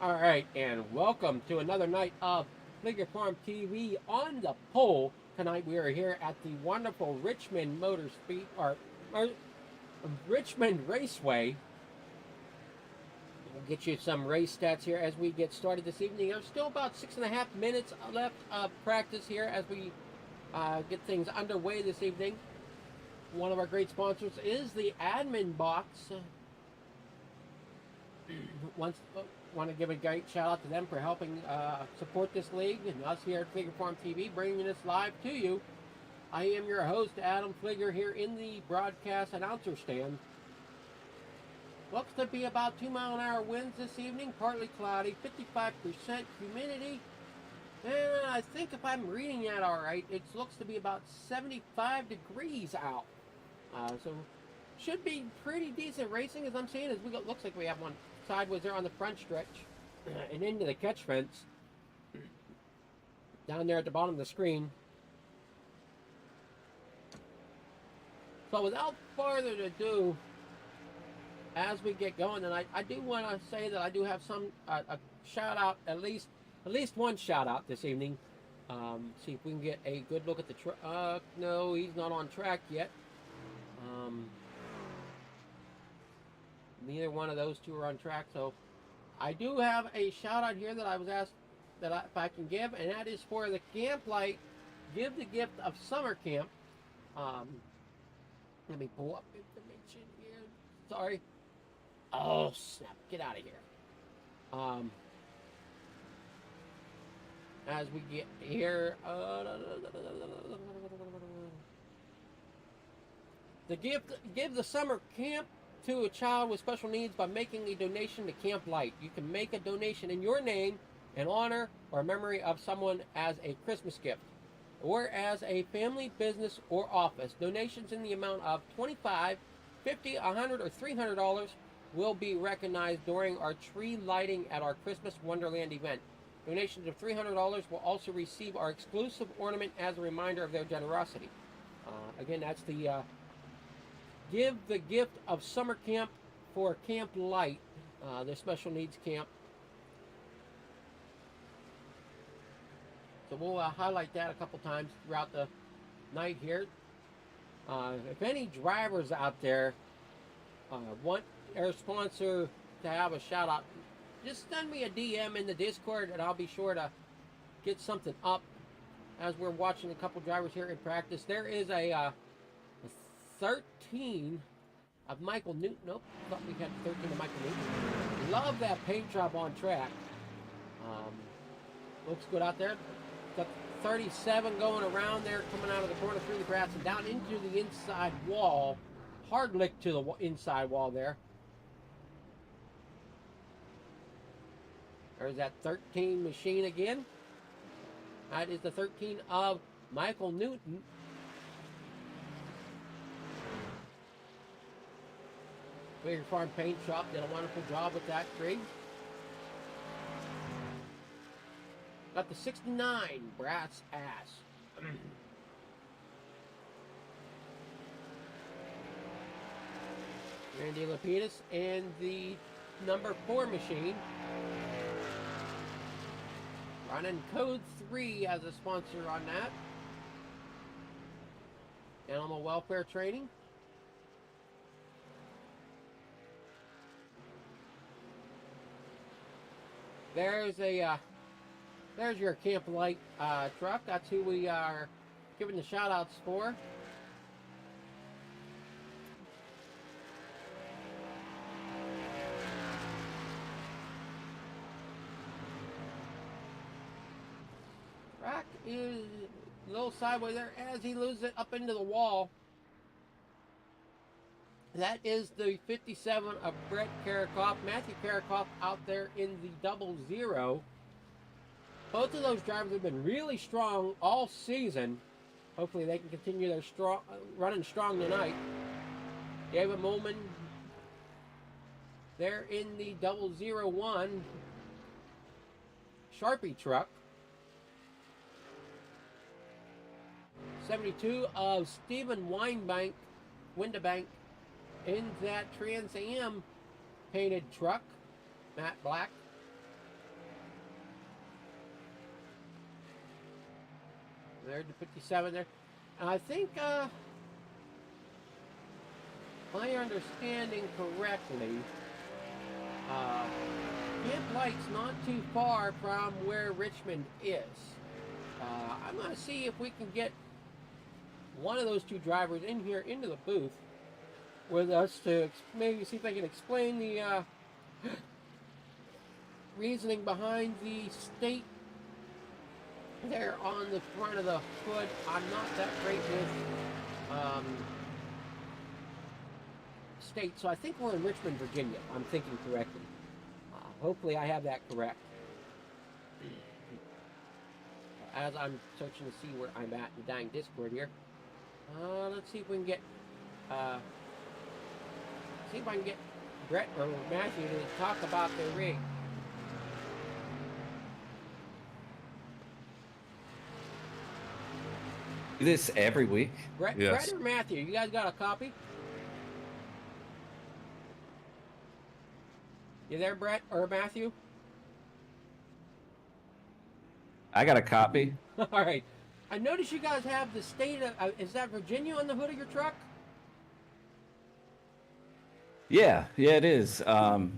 All right, and welcome to another night of Figure Farm TV on the pole. Tonight we are here at the wonderful Richmond or Richmond Raceway. We'll get you some race stats here as we get started this evening. There's still about 6.5 minutes left of practice here as we get things underway this evening. One of our great sponsors is the Admin Box. Once Want to give a great shout out to them for helping support this league and us here at Figure Farm TV, bringing this live to you. I am your host, Adam Fligger, here in the broadcast announcer stand. Looks to be about 2-mile-an-hour winds this evening, partly cloudy, 55% humidity. And I think if I'm reading that all right, it looks to be about 75 degrees out. So should be pretty decent racing, as I'm seeing. As we looks like we have one sideways there on the front stretch and into the catch fence down there at the bottom of the screen. So without further ado, as we get going tonight, I do want to say that I do have some a shout out, at least one shout out this evening. See if we can get a good look at the truck. No, he's not on track yet. Neither one of those two are on track, so I do have a shout out here that I was asked if I can give, and that is for the Camp Light Give the Gift of Summer Camp. Let me pull up information here. Sorry. Oh snap! Get out of here. As we get here, give the summer camp to a child with special needs by making a donation to Camp Light. You can make a donation in your name in honor or memory of someone as a Christmas gift, or as a family, business, or office. Donations in the amount of $25, $50, $100, or $300 will be recognized during our tree lighting at our Christmas Wonderland event. Donations of $300 will also receive our exclusive ornament as a reminder of their generosity. Again, that's the Give the Gift of Summer Camp for Camp Light, the special needs camp. So we'll highlight that a couple times throughout the night here. If any drivers out there want our sponsor to have a shout out, just send me a DM in the Discord and I'll be sure to get something up as we're watching a couple drivers here in practice. There is a 13 of Michael Newton. Nope, thought we had 13 of Michael Newton. Love that paint job on track. Looks good out there. Got 37 going around there, coming out of the corner through the grass and down into the inside wall. Hard lick to the inside wall there. There's that 13 machine again. That is the 13 of Michael Newton. Figure Farm Paint Shop did a wonderful job with that tree. Got the 69 brass ass. Randy Lapidus and the number 4 machine. Running Code 3 as a sponsor on that. Animal welfare training. There's your Camp Light truck. That's who we are giving the shout outs for. Track is a little sideways there as he loses it up into the wall. That is the 57 of Brett Karakoff. Matthew Karakoff out there in the 00. Both of those drivers have been really strong all season. Hopefully they can continue their running strong tonight. David Molman there in the 001 Sharpie truck. 72 of Stephen Windebank in that Trans Am painted truck, matte black. There's the 57 there. And I think, my understanding correctly, uh, Camp Light's not too far from where Richmond is. I'm going to see if we can get one of those two drivers in here into the booth with us to maybe see if they can explain the reasoning behind the state there on the front of the hood. I'm not that great with state, so I think we're in Richmond, Virginia. I'm thinking correctly. Hopefully I have that correct. As I'm searching to see where I'm at in the dang Discord here. Let's see if we can get Brett or Matthew to talk about their rig. Do this every week? Brett, yes. Brett or Matthew, you guys got a copy? You there, Brett or Matthew? I got a copy. All right. I noticed you guys have the state of, is that Virginia on the hood of your truck? Yeah, it is. I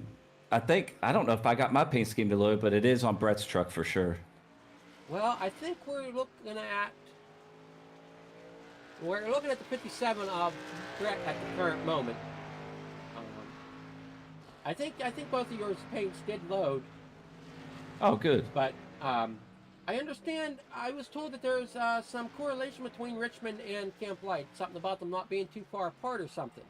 don't know if I got my paint scheme to load, but it is on Brett's truck for sure. Well, I think we're looking at the 57 of Brett at the current moment. I think both of yours paints did load. Oh, good. But I understand. I was told that there's some correlation between Richmond and Camp Light. Something about them not being too far apart or something.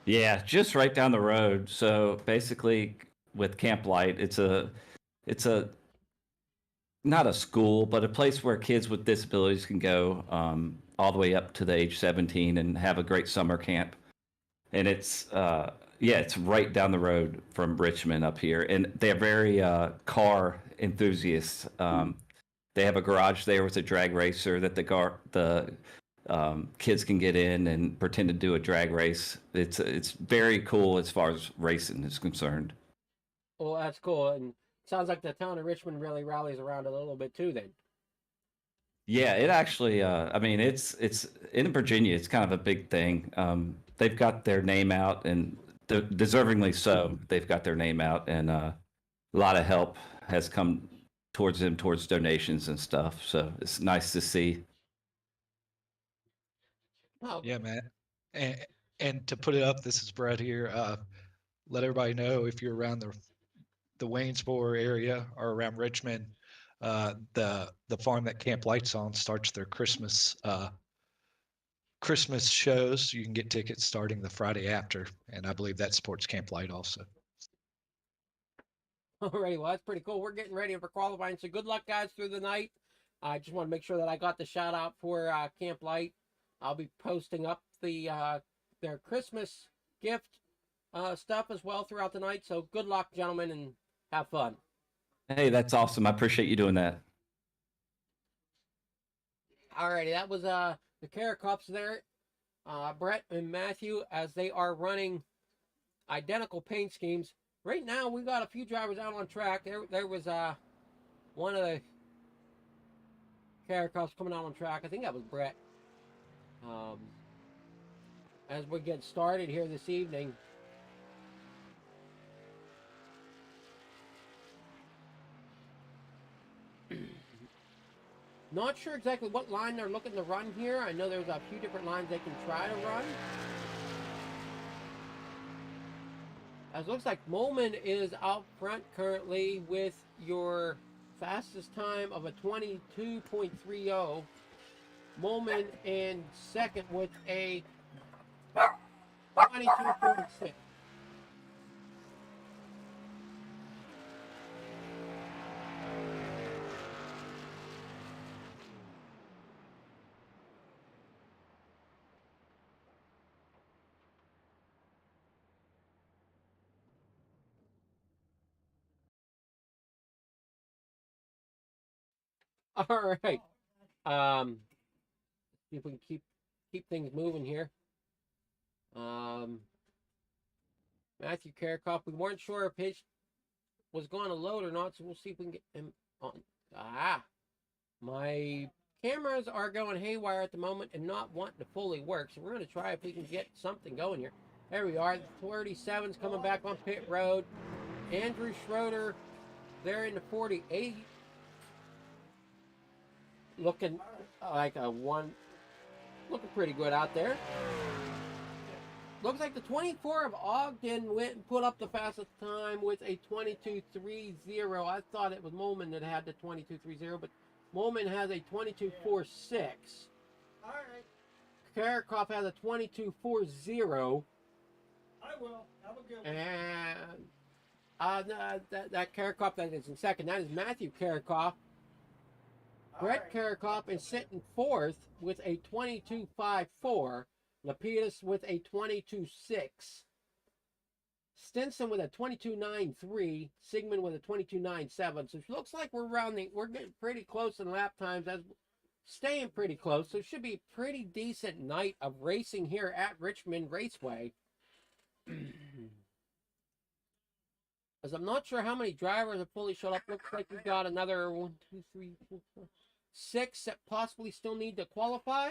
Yeah, just right down the road. So basically, with Camp Light, it's a not a school, but a place where kids with disabilities can go all the way up to the age 17 and have a great summer camp. And it's right down the road from Richmond up here, and they're very car enthusiasts. They have a garage there with a drag racer that the kids can get in and pretend to do a drag race. It's very cool as far as racing is concerned. Well, that's cool, and sounds like the town of Richmond really rallies around it a little bit too. Then. Yeah, it actually. It's in Virginia. It's kind of a big thing. They've got their name out, and deservingly so. They've got their name out, and a lot of help has come towards them, towards donations and stuff. So it's nice to see. Oh. Yeah, man. And to put it up, this is Brett here. Let everybody know if you're around the Waynesboro area or around Richmond, the farm that Camp Light's on starts their Christmas shows. You can get tickets starting the Friday after, and I believe that supports Camp Light also. Alrighty, well, that's pretty cool. We're getting ready for qualifying, so good luck, guys, through the night. I just want to make sure that I got the shout out for Camp Light. I'll be posting up their Christmas gift stuff as well throughout the night. So good luck, gentlemen, and have fun. Hey, that's awesome. I appreciate you doing that. Alrighty, that was the Caracops there, Brett and Matthew, as they are running identical paint schemes. Right now, we've got a few drivers out on track. There was one of the Caracops coming out on track. I think that was Brett. As we get started here this evening. Not sure exactly what line they're looking to run here. I know there's a few different lines they can try to run. As it looks like Molman is out front currently with your fastest time of a 22.30. Molman in second with a 22.6. All right. See if we can keep things moving here. Matthew Karakop, we weren't sure if his was going to load or not, so we'll see if we can get him on. My cameras are going haywire at the moment and not wanting to fully work. So we're going to try if we can get something going here. There we are. The 37's coming back on pit road. Andrew Schroeder there in the 48. Looking like a one. Looking pretty good out there. Looks like the 24 of Ogden went and put up the fastest time with a 22.30. I thought it was Molman that had the 22.30, but Molman has a 22.46. All right. Karakoff has a 22.40. I will. Have a good one. And that Karakoff that is in second, that is Matthew Karakoff. Brett Karakoff is sitting fourth with a 22.54. Lapidus with a 22.6. Stinson with a 22.93. Sigmund with a 22.97. So it looks like we're getting pretty close in lap times, as staying pretty close. So it should be a pretty decent night of racing here at Richmond Raceway. As I'm not sure how many drivers have fully showed up. Looks like we've got another 1, 2, 3, 4, 5, 6 that possibly still need to qualify.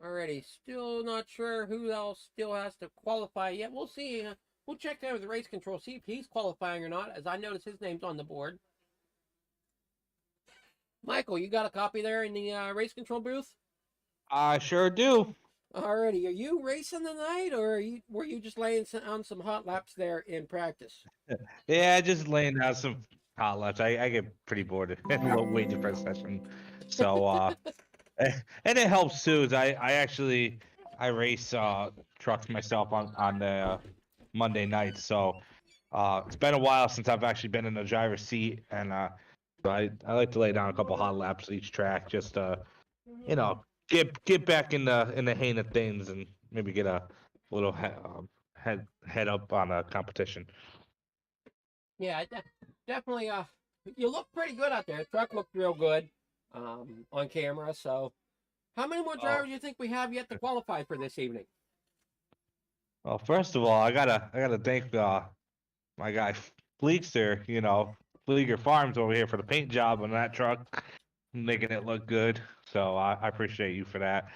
Alrighty, still not sure who else still has to qualify yet. We'll see. We'll check out with the race control, see if he's qualifying or not, as I notice his name's on the board. Michael, you got a copy there in the race control booth? I sure do. Alrighty, are you racing tonight, or were you just laying on some hot laps there in practice? Yeah, just laying down some hot laps. I get pretty bored in a low wage depressed session. So and it helps too. Is I race trucks myself on the Monday nights. So it's been a while since I've actually been in the driver's seat, and so I like to lay down a couple hot laps each track, just get back in the hang of things, and maybe get a little head up on a competition. Yeah, definitely. You look pretty good out there. The truck looked real good on camera. So, how many more drivers do you think we have yet to qualify for this evening? Well, first of all, I gotta thank my guy Fleekster, Fleeger Farms over here for the paint job on that truck, making it look good. So I appreciate you for that.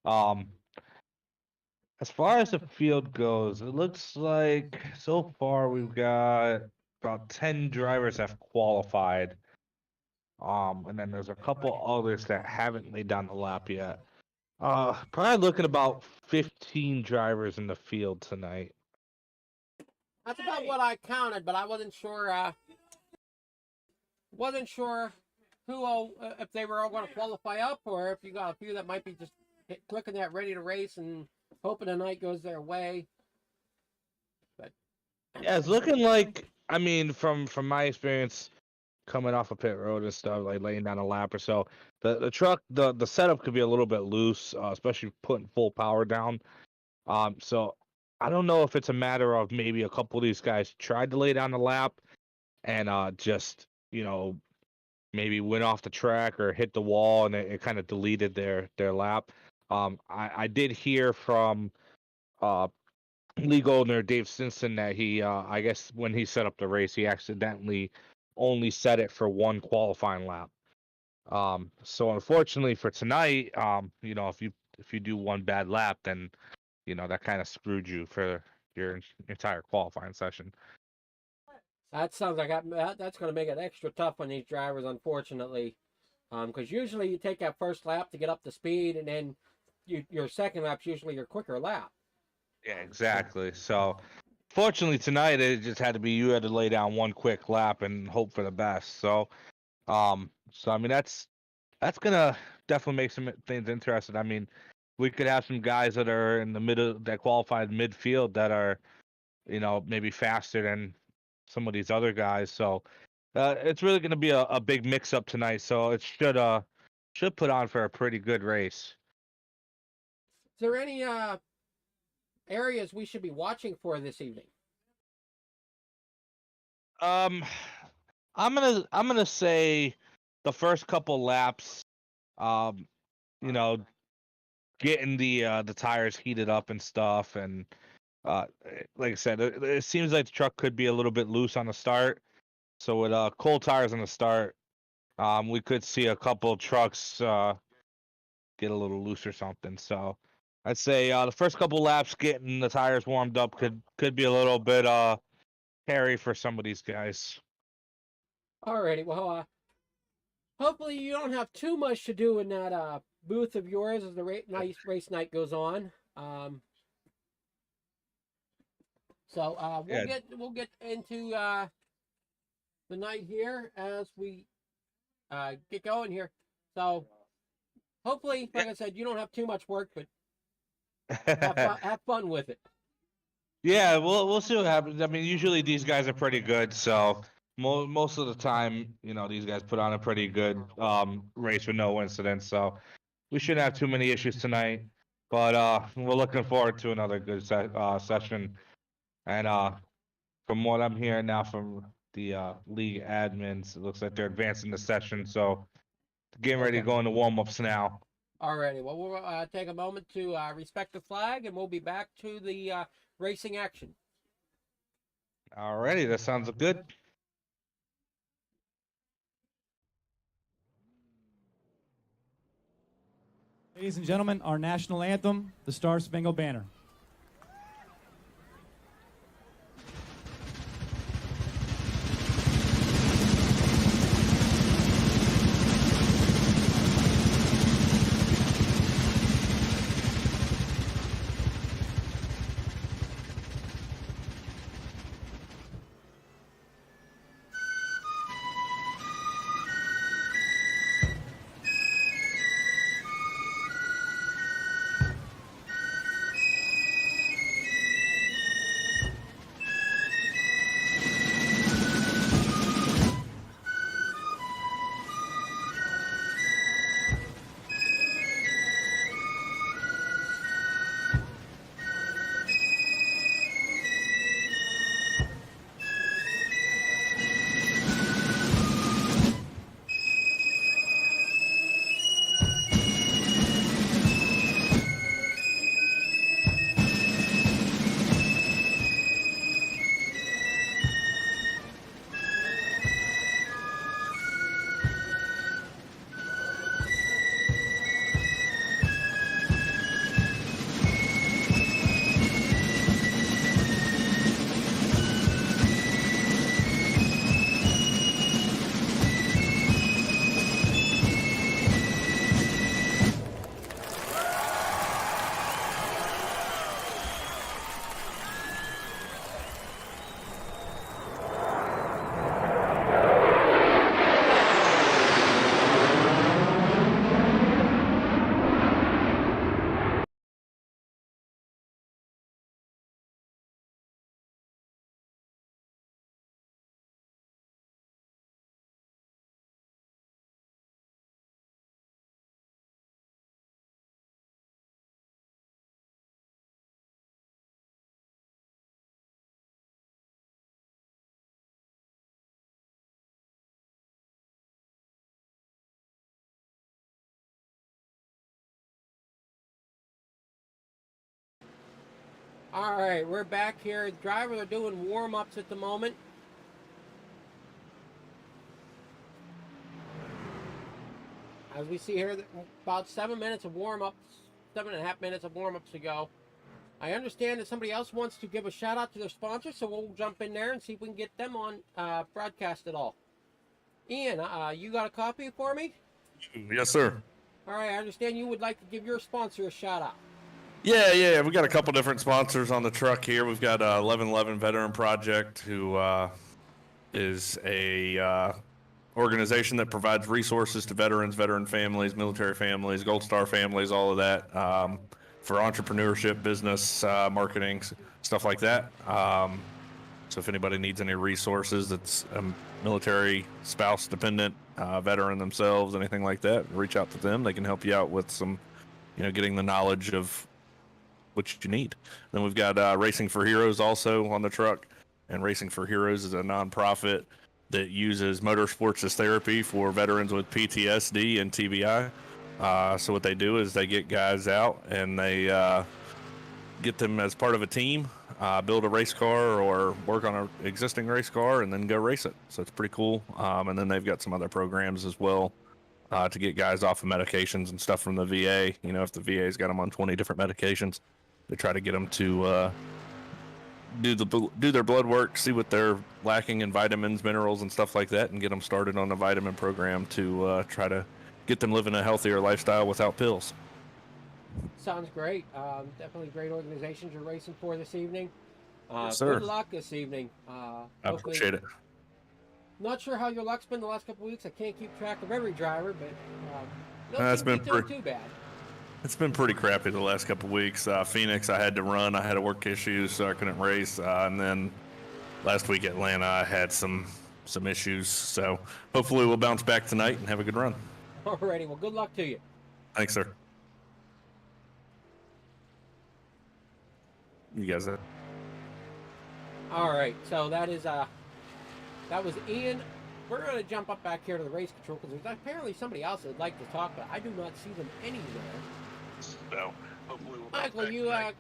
As far as the field goes, it looks like so far we've got about 10 drivers have qualified. And then there's a couple others that haven't laid down the lap yet. Probably looking about 15 drivers in the field tonight. That's about what I counted, but I wasn't sure. Wasn't sure who all, if they were all going to qualify up, or if you got a few that might be just clicking that ready to race and hoping the night goes their way. But yeah, it's looking like, I mean, from my experience coming off of pit road and stuff, like laying down a lap or so, the truck, the setup could be a little bit loose, especially putting full power down. So I don't know if it's a matter of maybe a couple of these guys tried to lay down the lap and just maybe went off the track or hit the wall, and it kind of deleted their lap. I did hear from league owner Dave Stinson that he, I guess when he set up the race, he accidentally only set it for one qualifying lap. So unfortunately for tonight, if you do one bad lap, then that kind of screwed you for your entire qualifying session. That sounds like that's going to make it extra tough on these drivers, unfortunately, because usually you take that first lap to get up to speed, and then your second lap's usually your quicker lap. Yeah, exactly. So fortunately tonight it just had to be you had to lay down one quick lap and hope for the best. So I mean that's gonna definitely make some things interesting. I mean, we could have some guys that are in the middle that qualified midfield that are maybe faster than some of these other guys. So it's really going to be a big mix up tonight. So it should put on for a pretty good race. Is there any areas we should be watching for this evening? I'm gonna say the first couple laps, getting the tires heated up and stuff, and like I said, it seems like the truck could be a little bit loose on the start. So with cold tires on the start, we could see a couple trucks get a little loose or something. So I'd say the first couple laps getting the tires warmed up could be a little bit hairy for some of these guys. Alrighty, well, hopefully you don't have too much to do in that booth of yours as the race night goes on. So we'll get into the night here as we get going here. So hopefully, like I said, you don't have too much work, but have fun with it. Yeah, we'll see what happens. I mean, usually these guys are pretty good, so most of the time, these guys put on a pretty good race with no incidents. So we shouldn't have too many issues tonight. But we're looking forward to another good session. And from what I'm hearing now from the league admins, it looks like they're advancing the session. So getting ready to go into warm-ups now. Alrighty, well, we'll take a moment to respect the flag, and we'll be back to the racing action. Alrighty, that sounds good. Ladies and gentlemen, our national anthem, the Star Spangled Banner. All right, we're back here. Drivers are doing warm-ups at the moment. As we see here, about 7 minutes of warm-ups, 7.5 minutes of warm-ups to go. I understand that somebody else wants to give a shout-out to their sponsor, so we'll jump in there and see if we can get them on broadcast at all. Ian, you got a copy for me? Yes, sir. All right, I understand you would like to give your sponsor a shout-out. Yeah. We got a couple different sponsors on the truck here. We've got 1111 Veteran Project, who is a organization that provides resources to veterans, veteran families, military families, Gold Star families, all of that, for entrepreneurship, business, marketing, stuff like that. So if anybody needs any resources that's a military spouse dependent, veteran themselves, anything like that, reach out to them. They can help you out with some, getting the knowledge of what you need. Then we've got Racing for Heroes also on the truck, and Racing for Heroes is a nonprofit that uses motorsports as therapy for veterans with PTSD and TBI. So what they do is they get guys out and they get them as part of a team, build a race car or work on an existing race car and then go race it. So it's pretty cool. And then they've got some other programs as well to get guys off of medications and stuff from the VA. If the VA's got them on 20 different medications, they try to get them to do their blood work, see what they're lacking in vitamins, minerals, and stuff like that, and get them started on a vitamin program to try to get them living a healthier lifestyle without pills. Sounds great. Definitely great organizations you're racing for this evening. Yes, sir. Good luck this evening. I appreciate it. Not sure how your luck's been the last couple of weeks. I can't keep track of every driver, but It's been too bad. It's been pretty crappy the last couple of weeks. Phoenix, I had to run. I had work issues, so I couldn't race. And then last week Atlanta, I had some issues. So hopefully we'll bounce back tonight and have a good run. Alrighty, well, good luck to you. Thanks, sir. You guys. All right, so that was Ian. We're going to jump up back here to the race control because there's apparently somebody else that'd like to talk, but I do not see them anywhere. So hopefully we'll Michael, you got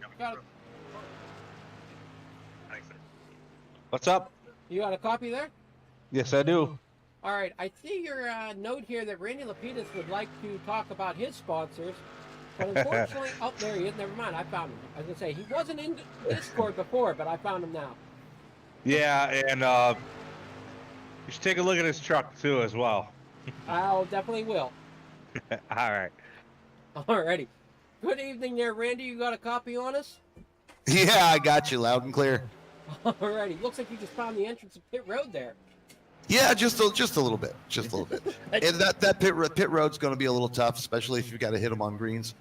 What's up? you got a copy there? Yes, I do. All right, I see your note here that Randy Lapidus would like to talk about his sponsors, but unfortunately, oh, there he is. Never mind, I found him. I was gonna say he wasn't in Discord before, but I found him now. Yeah, and you should take a look at his truck too as well. I'll definitely will. All right. Alrighty. Good evening there, Randy. You got a copy on us? Yeah, I got you loud and clear. Alrighty. Looks like you just found the entrance of pit road there. Yeah, just a little bit, just a little bit. And that pit road's going to be a little tough, especially if you've got to hit them on greens.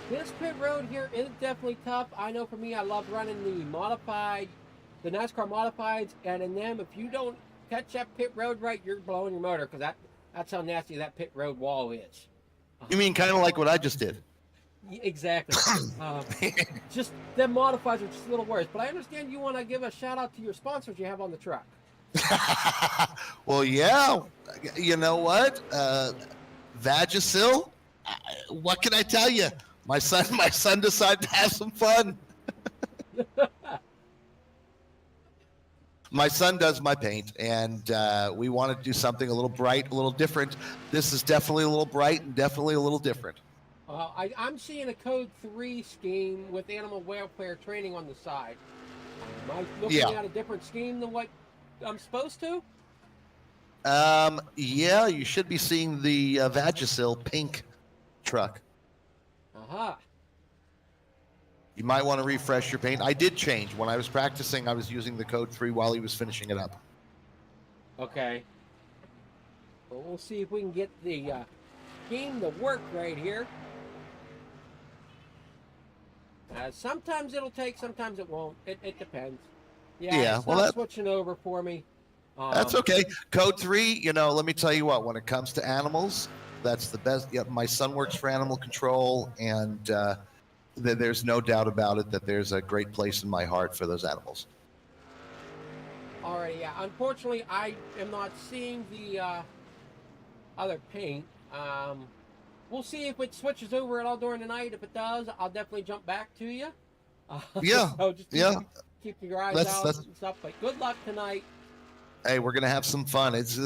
This pit road here is definitely tough. I know for me, I love running the NASCAR modifieds, and in them, if you don't catch that pit road right, you're blowing your motor because that's how nasty that pit road wall is. You mean kind of like what I just did? Exactly. Just them modifieds are just a little worse. But I understand you want to give a shout out to your sponsors you have on the truck. Well, yeah. You know what? Vagisil. What can I tell you? My son decided to have some fun. My son does my paint, and we wanted to do something a little bright, a little different. This is definitely a little bright and definitely a little different. I'm seeing a Code 3 scheme with animal welfare training on the side. Am I looking at a different scheme than what I'm supposed to? Yeah, you should be seeing the Vagisil pink truck. Aha. You might want to refresh your paint. I did change. When I was practicing, I was using the Code 3 while he was finishing it up. Okay. Well, we'll see if we can get the scheme to work right here. Sometimes it'll take, sometimes it won't. It depends. Yeah, it's not switching over for me. That's okay. Code 3, let me tell you what, when it comes to animals, that's the best. Yeah, my son works for animal control, and there's no doubt about it that there's a great place in my heart for those animals. All right, yeah. Unfortunately, I am not seeing the other paint. We'll see if it switches over at all during the night. If it does, I'll definitely jump back to you. Yeah, So just yeah. keep your eyes That's- out that's- and stuff. But good luck tonight. Hey, we're gonna have some fun. It's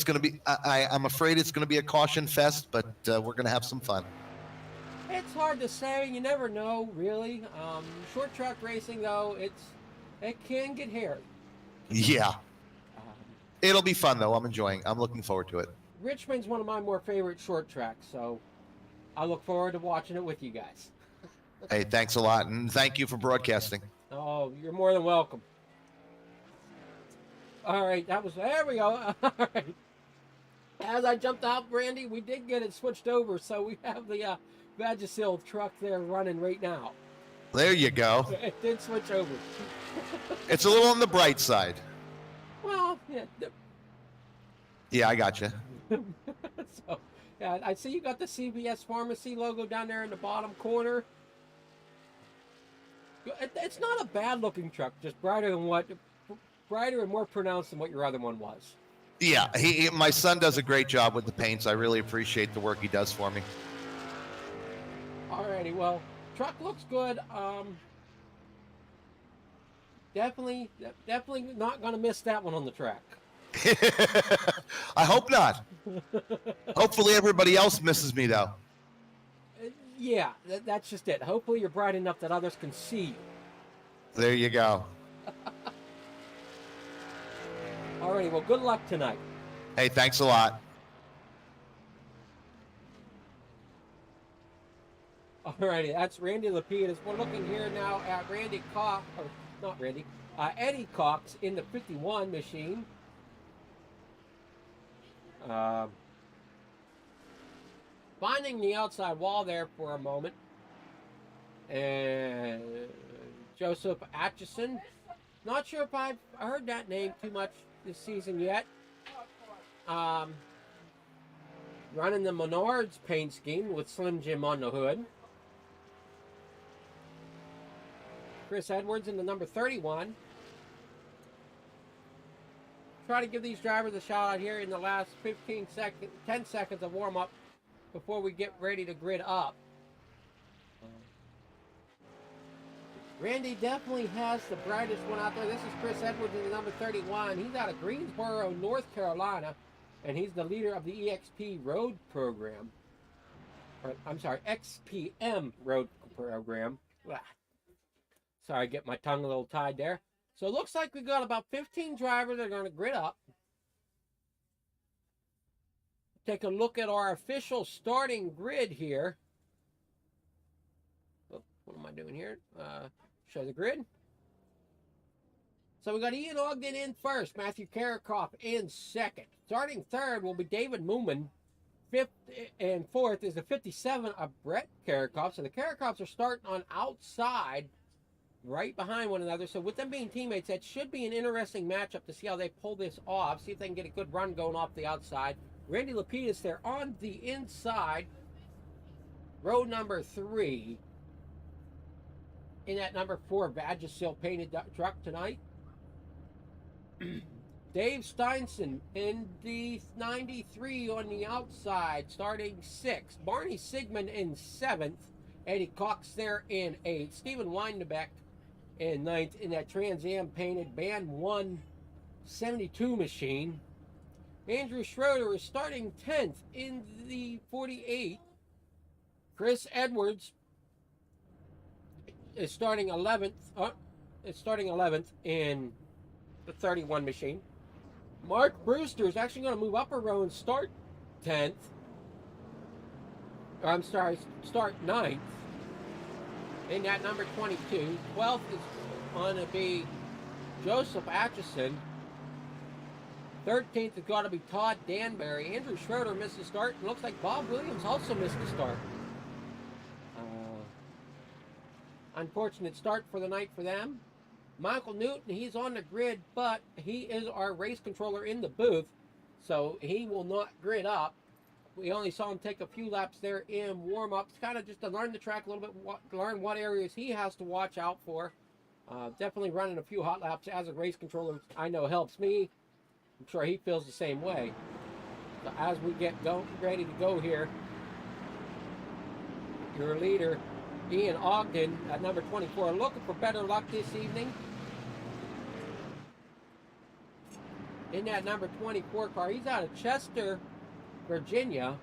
gonna be. I'm afraid it's gonna be a caution fest, but we're gonna have some fun. It's hard to say. You never know, really. Short track racing, though, it can get hairy. Yeah, Um, it'll be fun though. I'm looking forward to it. Richmond's one of my more favorite short tracks, so I look forward to watching it with you guys. Hey, thanks a lot, and thank you for broadcasting. Oh, you're more than welcome. All right, there we go. All right. As I jumped out, Randy, we did get it switched over, so we have the Vagisil truck there running right now. There you go. It did switch over. It's a little on the bright side. Well, yeah. Yeah, I got you. So, yeah, I see you got the CVS Pharmacy logo down there in the bottom corner. It's not a bad looking truck, just brighter and more pronounced than what your other one was. Yeah, my son does a great job with the paints. I really appreciate the work he does for me. Alrighty, well, truck looks good. Definitely not gonna miss that one on the track. I hope not. Hopefully everybody else misses me though. Yeah, that's just it. Hopefully you're bright enough that others can see you. There you go. Alrighty, well, good luck tonight. Hey, thanks a lot. Alrighty, that's Randy Lapidus. We're looking here now at Eddie Cox in the 51 machine. Finding the outside wall there for a moment. And Joseph Atchison. Not sure if I've heard that name too much this season yet. Running the Menards paint scheme with Slim Jim on the hood. Chris Edwards in the number 31. Try to give these drivers a shot out here in the last 10 seconds of warm-up before we get ready to grid up. Randy definitely has the brightest one out there. This is Chris Edwards in the number 31. He's out of Greensboro, North Carolina, and he's the leader of the EXP road program. I'm sorry, XPM road program. Sorry, get my tongue a little tied there. So it looks like we've got about 15 drivers that are going to grid up. Take a look at our official starting grid here. Oh, what am I doing here? Show the grid. So we got Ian Ogden in first, Matthew Karakoff in second. Starting third will be David Moomin. Fifth and fourth is the 57 of Brett Karakoff. So the Karakoffs are starting on outside, right behind one another. So with them being teammates, that should be an interesting matchup to see how they pull this off. See if they can get a good run going off the outside. Randy Lapidus there on the inside. Row number 3. In that number 4 Vagisil painted truck tonight. Dave Steinson in the 93 on the outside, starting 6th. Barney Sigmund in 7th. Eddie Cox there in 8th. Stephen Weindebeck in 9th in that Trans Am painted Band 172 machine. Andrew Schroeder is starting 10th in the 48. Chris Edwards is starting 11th. Starting 11th in the 31 machine. Mark Brewster is actually going to move up a row and start 10th. Or I'm sorry, start 9th. In that number 22. 12th is going to be Joseph Atchison. 13th is going to be Todd Danbury. Andrew Schroeder missed the start. And looks like Bob Williams also missed the start. Unfortunate start for the night for them. Michael Newton, he's on the grid, but he is our race controller in the booth, so he will not grid up. We only saw him take a few laps there in warm-ups, kind of just to learn the track a little bit, learn what areas he has to watch out for. Definitely running a few hot laps as a race controller, I know helps me. I'm sure he feels the same way. So as we get ready to go here, your leader, Ian Ogden at number 24, looking for better luck this evening. In that number 24 car, he's out of Chester, Virginia.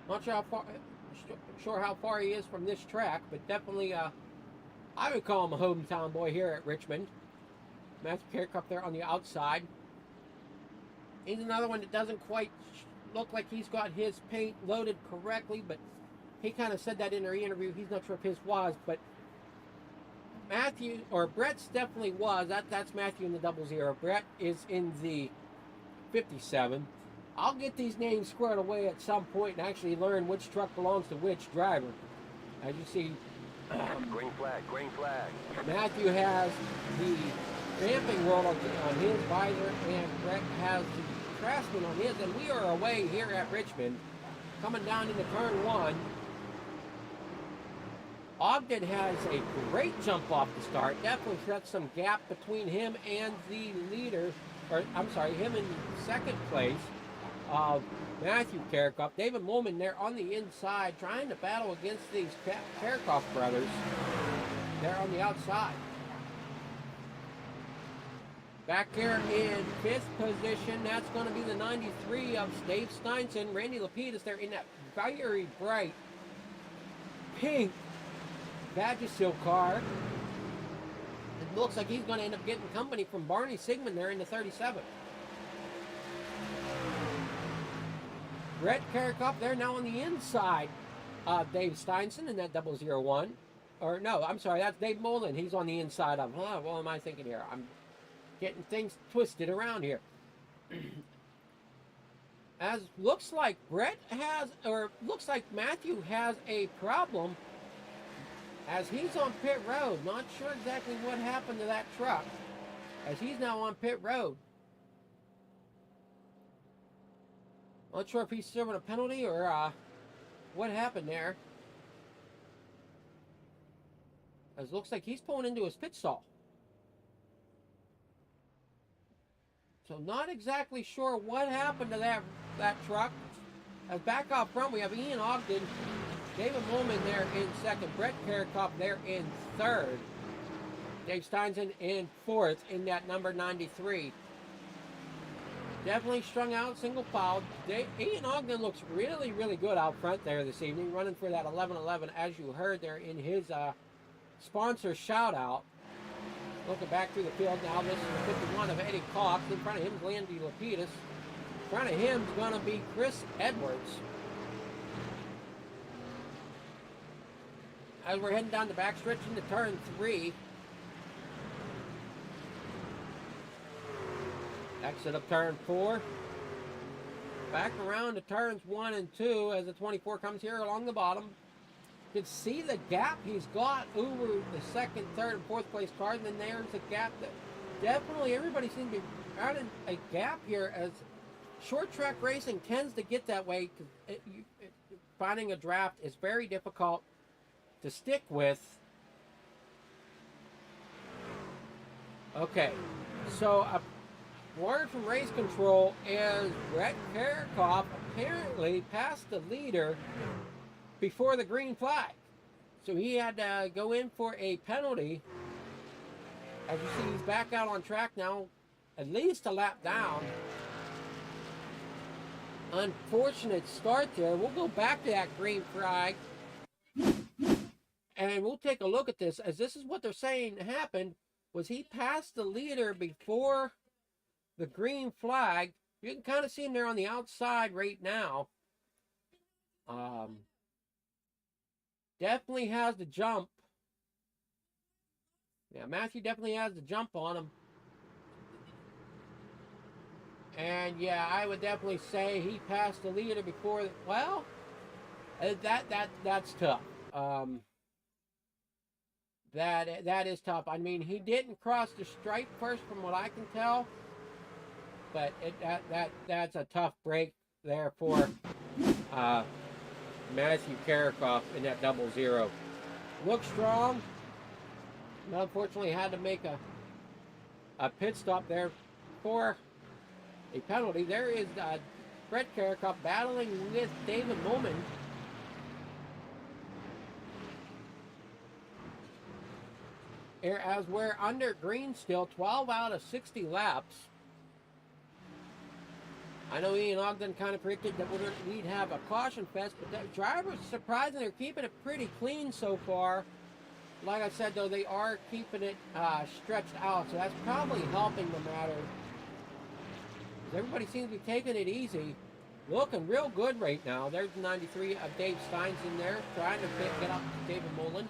Not sure how far he is from this track, but definitely, I would call him a hometown boy here at Richmond. Matthew Carrick up there on the outside. He's another one that doesn't quite look like he's got his paint loaded correctly, but he kind of said that in our interview. He's not sure if his was, but Brett's definitely was. That's Matthew in the 00. Brett is in the 57. I'll get these names squared away at some point and actually learn which truck belongs to which driver. As you see, green flag. Matthew has the damping roll on his visor, and Brett has the Craftsman on his, and we are away here at Richmond, coming down into turn 1. Ogden has a great jump off the start. Definitely sets some gap between him and the leader, or I'm sorry, him in second place of Matthew Karikoff. David Molman there on the inside trying to battle against these Karikoff brothers. They're on the outside. Back here in 5th position, that's going to be the 93 of Dave Steinson. Randy Lapidus there in that very bright pink Vagisil car. It looks like he's going to end up getting company from Barney Sigmund there in the 37. Brett Karikoff there now on the inside of Dave Steinson in that 001. Or no, I'm sorry, that's Dave Mullen. He's on the inside of, what am I thinking here? I'm getting things twisted around here. As looks like looks like Matthew has a problem as he's on pit road. Not sure exactly what happened to that truck as he's now on pit road. Not sure if he's serving a penalty or what happened there. As looks like he's pulling into his pit stall. So not exactly sure what happened to that truck. As back out front, we have Ian Ogden, David Molman there in second, Brett Karikoff there in third, Dave Steinson in fourth in that number 93. Definitely strung out, single file. Ian Ogden looks really, really good out front there this evening, running for that 11-11, as you heard there in his sponsor shout out. Looking back through the field now, this is the 51 of Eddie Cox. In front of him is Landy Lapidus. In front of him is going to be Chris Edwards. As we're heading down the backstretch into turn 3. Exit of turn 4. Back around to turns 1 and 2 as the 24 comes here along the bottom. You can see the gap he's got over the second, third, and fourth place cars. And then there's a gap that definitely everybody seems to be out in a gap here as short track racing tends to get that way. Because finding a draft is very difficult to stick with. Okay, so a word from race control is Brett Karikoff apparently passed the leader before the green flag. So he had to go in for a penalty. As you see, he's back out on track now, at least a lap down. Unfortunate start there. We'll go back to that green flag. And we'll take a look at this, as this is what they're saying happened, was he passed the leader before the green flag. You can kind of see him there on the outside right now. Definitely has the jump. Yeah, Matthew definitely has the jump on him. And yeah, I would definitely say he passed the leader before. Well, that's tough. That is tough. I mean, he didn't cross the stripe first, from what I can tell. But that's a tough break there for Matthew Karikoff in that 00. Looks strong. Unfortunately, had to make a pit stop there for a penalty. There is Brett Karikoff battling with David Molman. as we're under green still, 12 out of 60 laps. I know Ian Ogden kind of predicted that we'd have a caution fest, but the drivers, surprisingly, are keeping it pretty clean so far. Like I said, though, they are keeping it stretched out, so that's probably helping the matter. Everybody seems to be taking it easy. Looking real good right now. There's 93 of Dave Steins in there, trying to get up to David Mullen.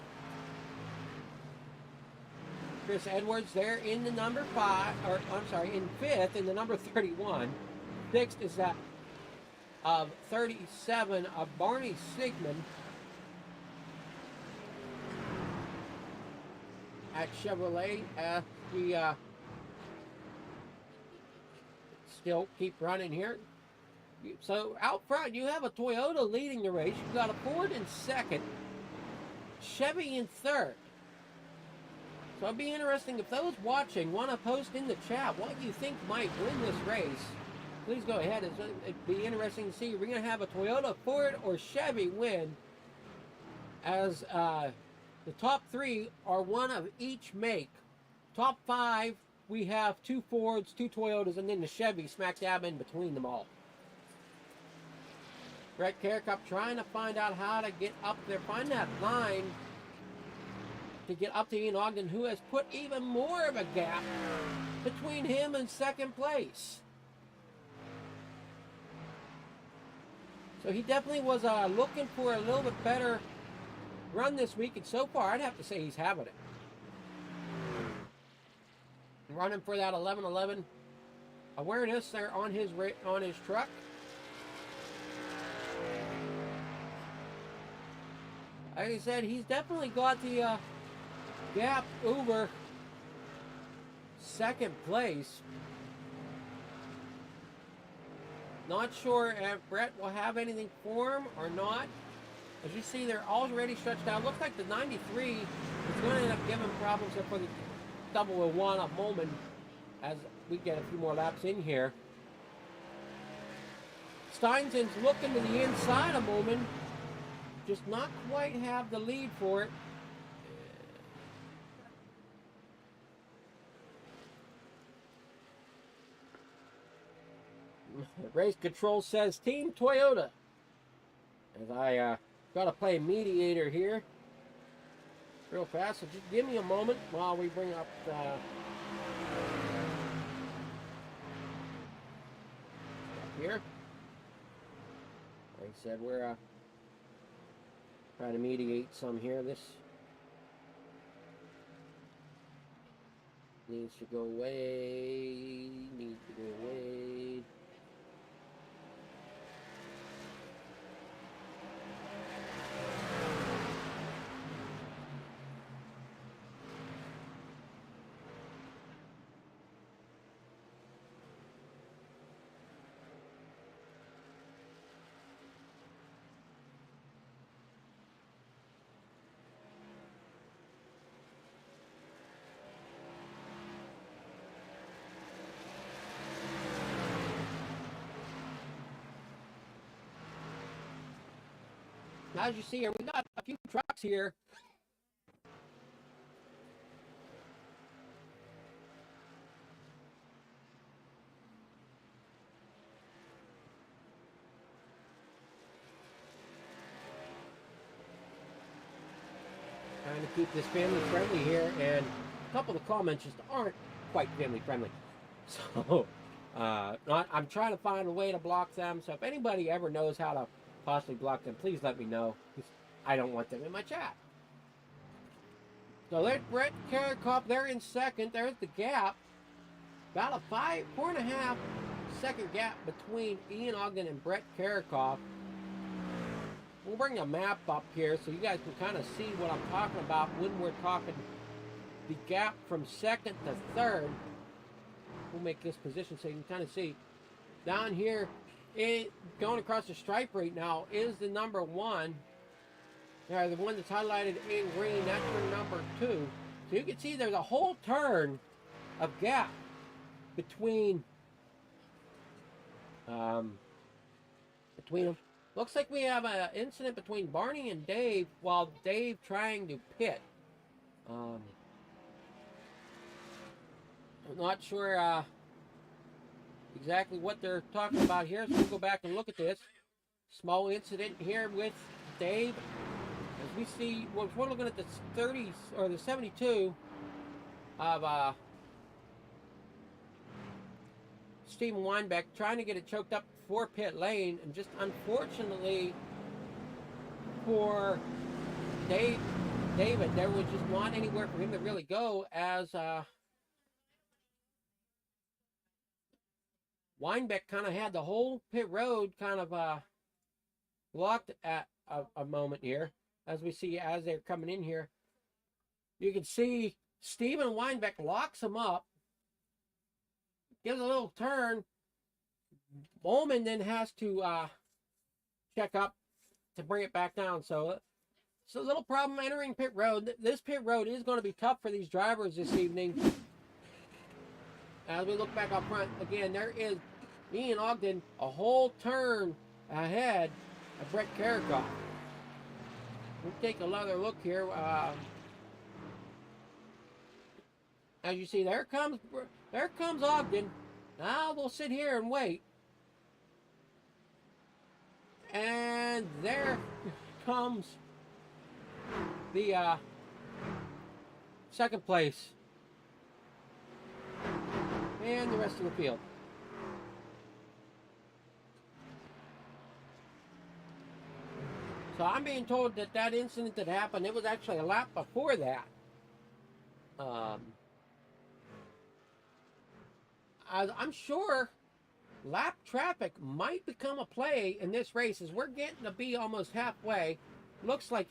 Chris Edwards there in the number 5, or I'm sorry, in 5th in the number 31. 6th is that of 37 of Barney Sigmund at Chevrolet. We still keep running here. So out front, you have a Toyota leading the race. You've got a Ford in 2nd, Chevy in 3rd. So it'll be interesting if those watching want to post in the chat what you think might win this race. Please go ahead. It'd be interesting to see. We're going to have a Toyota, Ford, or Chevy win, as the top 3 are one of each make. Top 5, we have 2 Fords, 2 Toyotas, and then the Chevy smack dab in between them all. Brett Kerkup trying to find out how to get up there, find that line to get up to Ian Ogden, who has put even more of a gap between him and 2nd place. So he definitely was looking for a little bit better run this week, and so far I'd have to say he's having it. Running for that 11-11 awareness there on his truck. Like I said, he's definitely got the gap over 2nd place. Not sure if Brett will have anything for him or not. As you see, they're already stretched out. Looks like the 93 is going to end up giving problems for the 001 of Mulman as we get a few more laps in here. Steinson's looking to the inside of Mulman. Just not quite have the lead for it. Race control says Team Toyota. As I got to play mediator here real fast. So just give me a moment while we bring up here. Like I said, we're trying to mediate some here. This needs to go away. Needs to go away. As you see here, we got a few trucks here. Trying to keep this family friendly here, and a couple of the comments just aren't quite family friendly. So, I'm trying to find a way to block them. So if anybody ever knows how to possibly block them, please let me know, because I don't want them in my chat. So there's Brett Kerkup, they're in 2nd. There's the gap. About a 4.5 second gap between Ian Ogden and Brett Kerkup. We'll bring the map up here so you guys can kind of see what I'm talking about when we're talking the gap from 2nd to 3rd. We'll make this position so you can kind of see. Down here, going across the stripe right now is the number 1. The one that's highlighted in green, that's your number 2. So you can see there's a whole turn of gap between them. Looks like we have an incident between Barney and Dave while Dave trying to pit. not sure exactly what they're talking about here, so we'll go back and look at this. Small incident here with Dave. As we see, well, we're looking at the 30s or the 72 of Stephen Weinbeck trying to get it choked up for pit lane, and just unfortunately for David, there was just not anywhere for him to really go, as Weinbeck kind of had the whole pit road kind of blocked at a moment here. As we see, as they're coming in here, you can see Stephen Weinbeck locks him up, gives a little turn. Bowman then has to check up to bring it back down. So it's a little problem entering pit road. This pit road is going to be tough for these drivers this evening. As we look back up front, again, there is Ian Ogden a whole turn ahead of Brett Carricoff. We'll take another look here. As you see, there comes Ogden. Now we'll sit here and wait. And there comes the second place and the rest of the field. So I'm being told that that incident that happened, it was actually a lap before that. I'm sure lap traffic might become a play in this race, as we're getting to be almost halfway. Looks like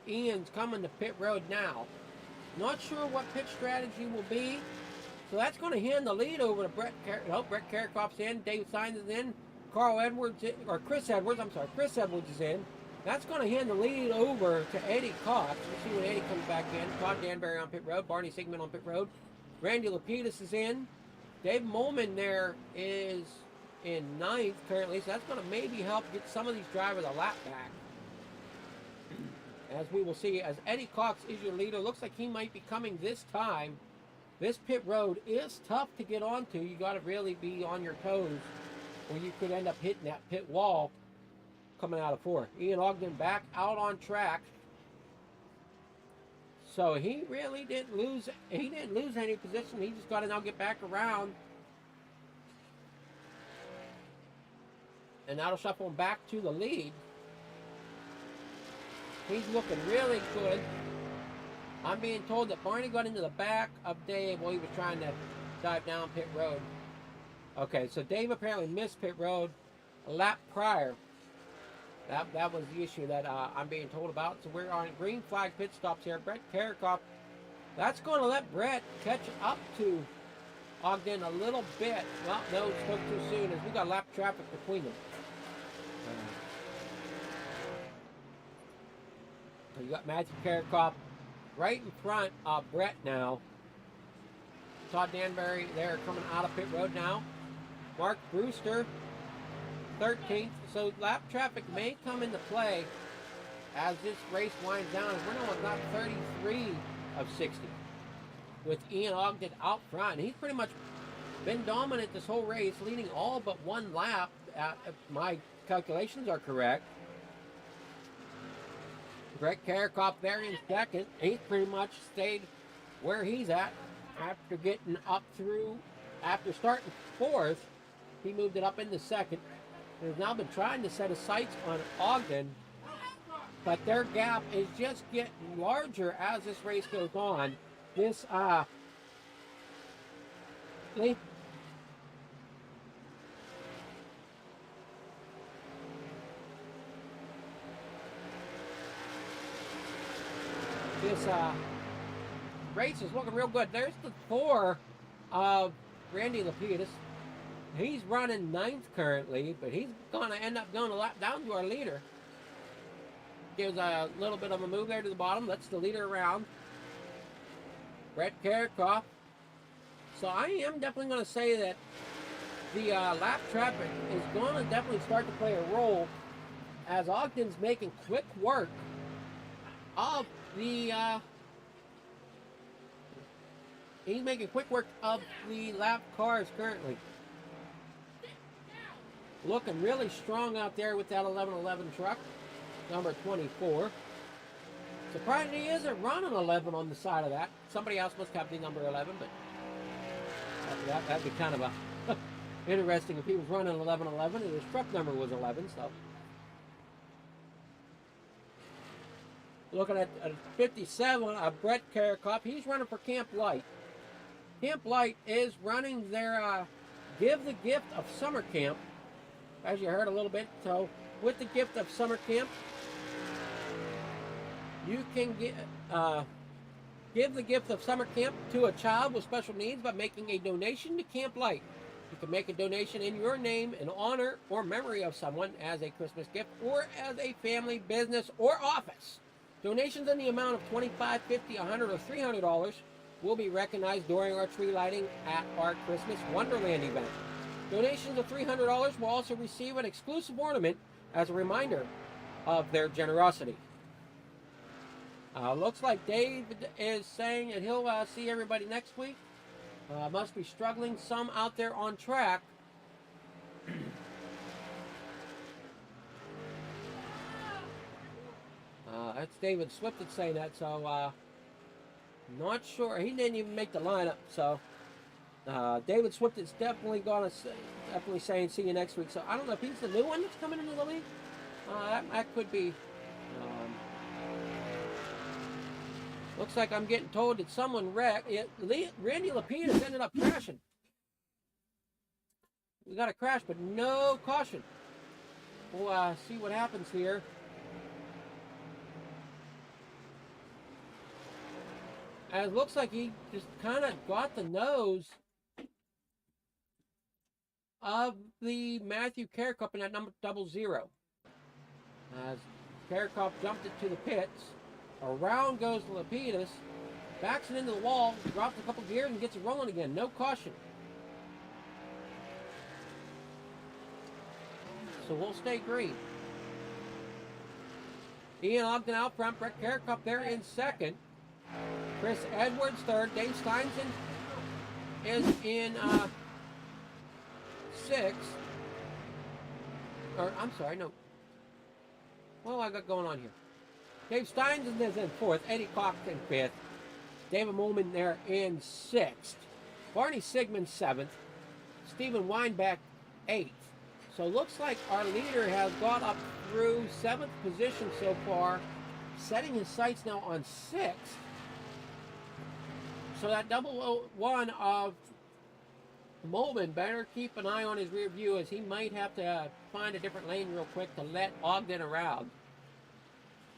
Ian's coming to pit road now. Not sure what pit strategy will be. So that's going to hand the lead over to Brett Carricoff's in, Dave Sainz is in, Chris Edwards is in. That's going to hand the lead over to Eddie Cox. We'll see when Eddie comes back in. Todd Danbury on pit road, Barney Sigmund on pit road. Randy Lapidus is in. Dave Molman there is in 9th currently, so that's going to maybe help get some of these drivers a lap back. As we will see, as Eddie Cox is your leader, looks like he might be coming this time. This pit road is tough to get onto. You got to really be on your toes, or you could end up hitting that pit wall coming out of 4th. Ian Ogden back out on track. So he really didn't lose. He didn't lose any position. He just got to now get back around, and that'll shuffle him back to the lead. He's looking really good. I'm being told that Barney got into the back of Dave while he was trying to dive down pit road. Okay, so Dave apparently missed pit road a lap prior. That was the issue that I'm being told about. So we're on green flag pit stops here. Brett Carricoff. That's going to let Brett catch up to Ogden a little bit. Well, no, it spoke too soon, as we got lap traffic between them. So you got Matthew Carricoff right in front of Brett now. Todd Danbury there coming out of pit road now. Mark Brewster 13th. So lap traffic may come into play as this race winds down. We're now on lap 33 of 60 with Ian Ogden out front. He's pretty much been dominant this whole race, leading all but one lap, if my calculations are correct. Brett Carricoff there in 2nd. He's pretty much stayed where he's at after getting up through, after starting 4th. He moved it up into 2nd. They've now been trying to set his sights on Ogden, but their gap is just getting larger as this race goes on. This race is looking real good. There's the 4 of Randy Lapidus. He's running 9th currently, but he's going to end up going a lap down to our leader. Gives a little bit of a move there to the bottom. Lets the leader around. Brett Carricoff. So I am definitely going to say that the lap traffic is going to definitely start to play a role, as Ogden's making quick work of the He's making quick work of the lap cars currently. Looking really strong out there with that 1111 truck, number 24. Surprised he isn't running 11 on the side of that. Somebody else must have the number 11, but after that, that'd be kind of a interesting if he was running 1111 and his truck number was 11. So, looking at 57, Brett Karakop. He's running for Camp Light. Camp Light is running their Give the Gift of Summer Camp, as you heard a little bit. So, with the Gift of Summer Camp, you can give the gift of summer camp to a child with special needs by making a donation to Camp Light. You can make a donation in your name in honor or memory of someone as a Christmas gift or as a family, business, or office. Donations in the amount of $25, $50, $100, or $300 will be recognized during our tree lighting at our Christmas Wonderland event. Donations of $300 will also receive an exclusive ornament as a reminder of their generosity. Looks like David is saying that he'll see everybody next week. Must be struggling some out there on track. That's David Swift that's saying that, so not sure. He didn't even make the lineup, so David Swift is definitely saying see you next week. So I don't know if he's the new one that's coming into the league. That could be. Looks like I'm getting told that someone wrecked. Randy Lapidus ended up crashing. We got a crash, but no caution. We'll see what happens here. And it looks like he just kind of got the nose of the Matthew Karakop in that number 00. As Karakop jumped it to the pits. Around goes Lapidus, backs it into the wall, drops a couple gears and gets it rolling again. No caution. So we'll stay green. Ian Ogden out front, Brett Karakop there in second. Chris Edwards third, Dave Steinson is in sixth. Or, I'm sorry, no. What do I got going on here? Dave Steinson is in fourth, Eddie Cox in fifth, David Molman there in sixth, Barney Sigmund seventh, Stephen Weinbeck eighth. So it looks like our leader has got up through seventh position so far, setting his sights now on sixth. So that 001 of Molman better keep an eye on his rear view, as he might have to find a different lane real quick to let Ogden around.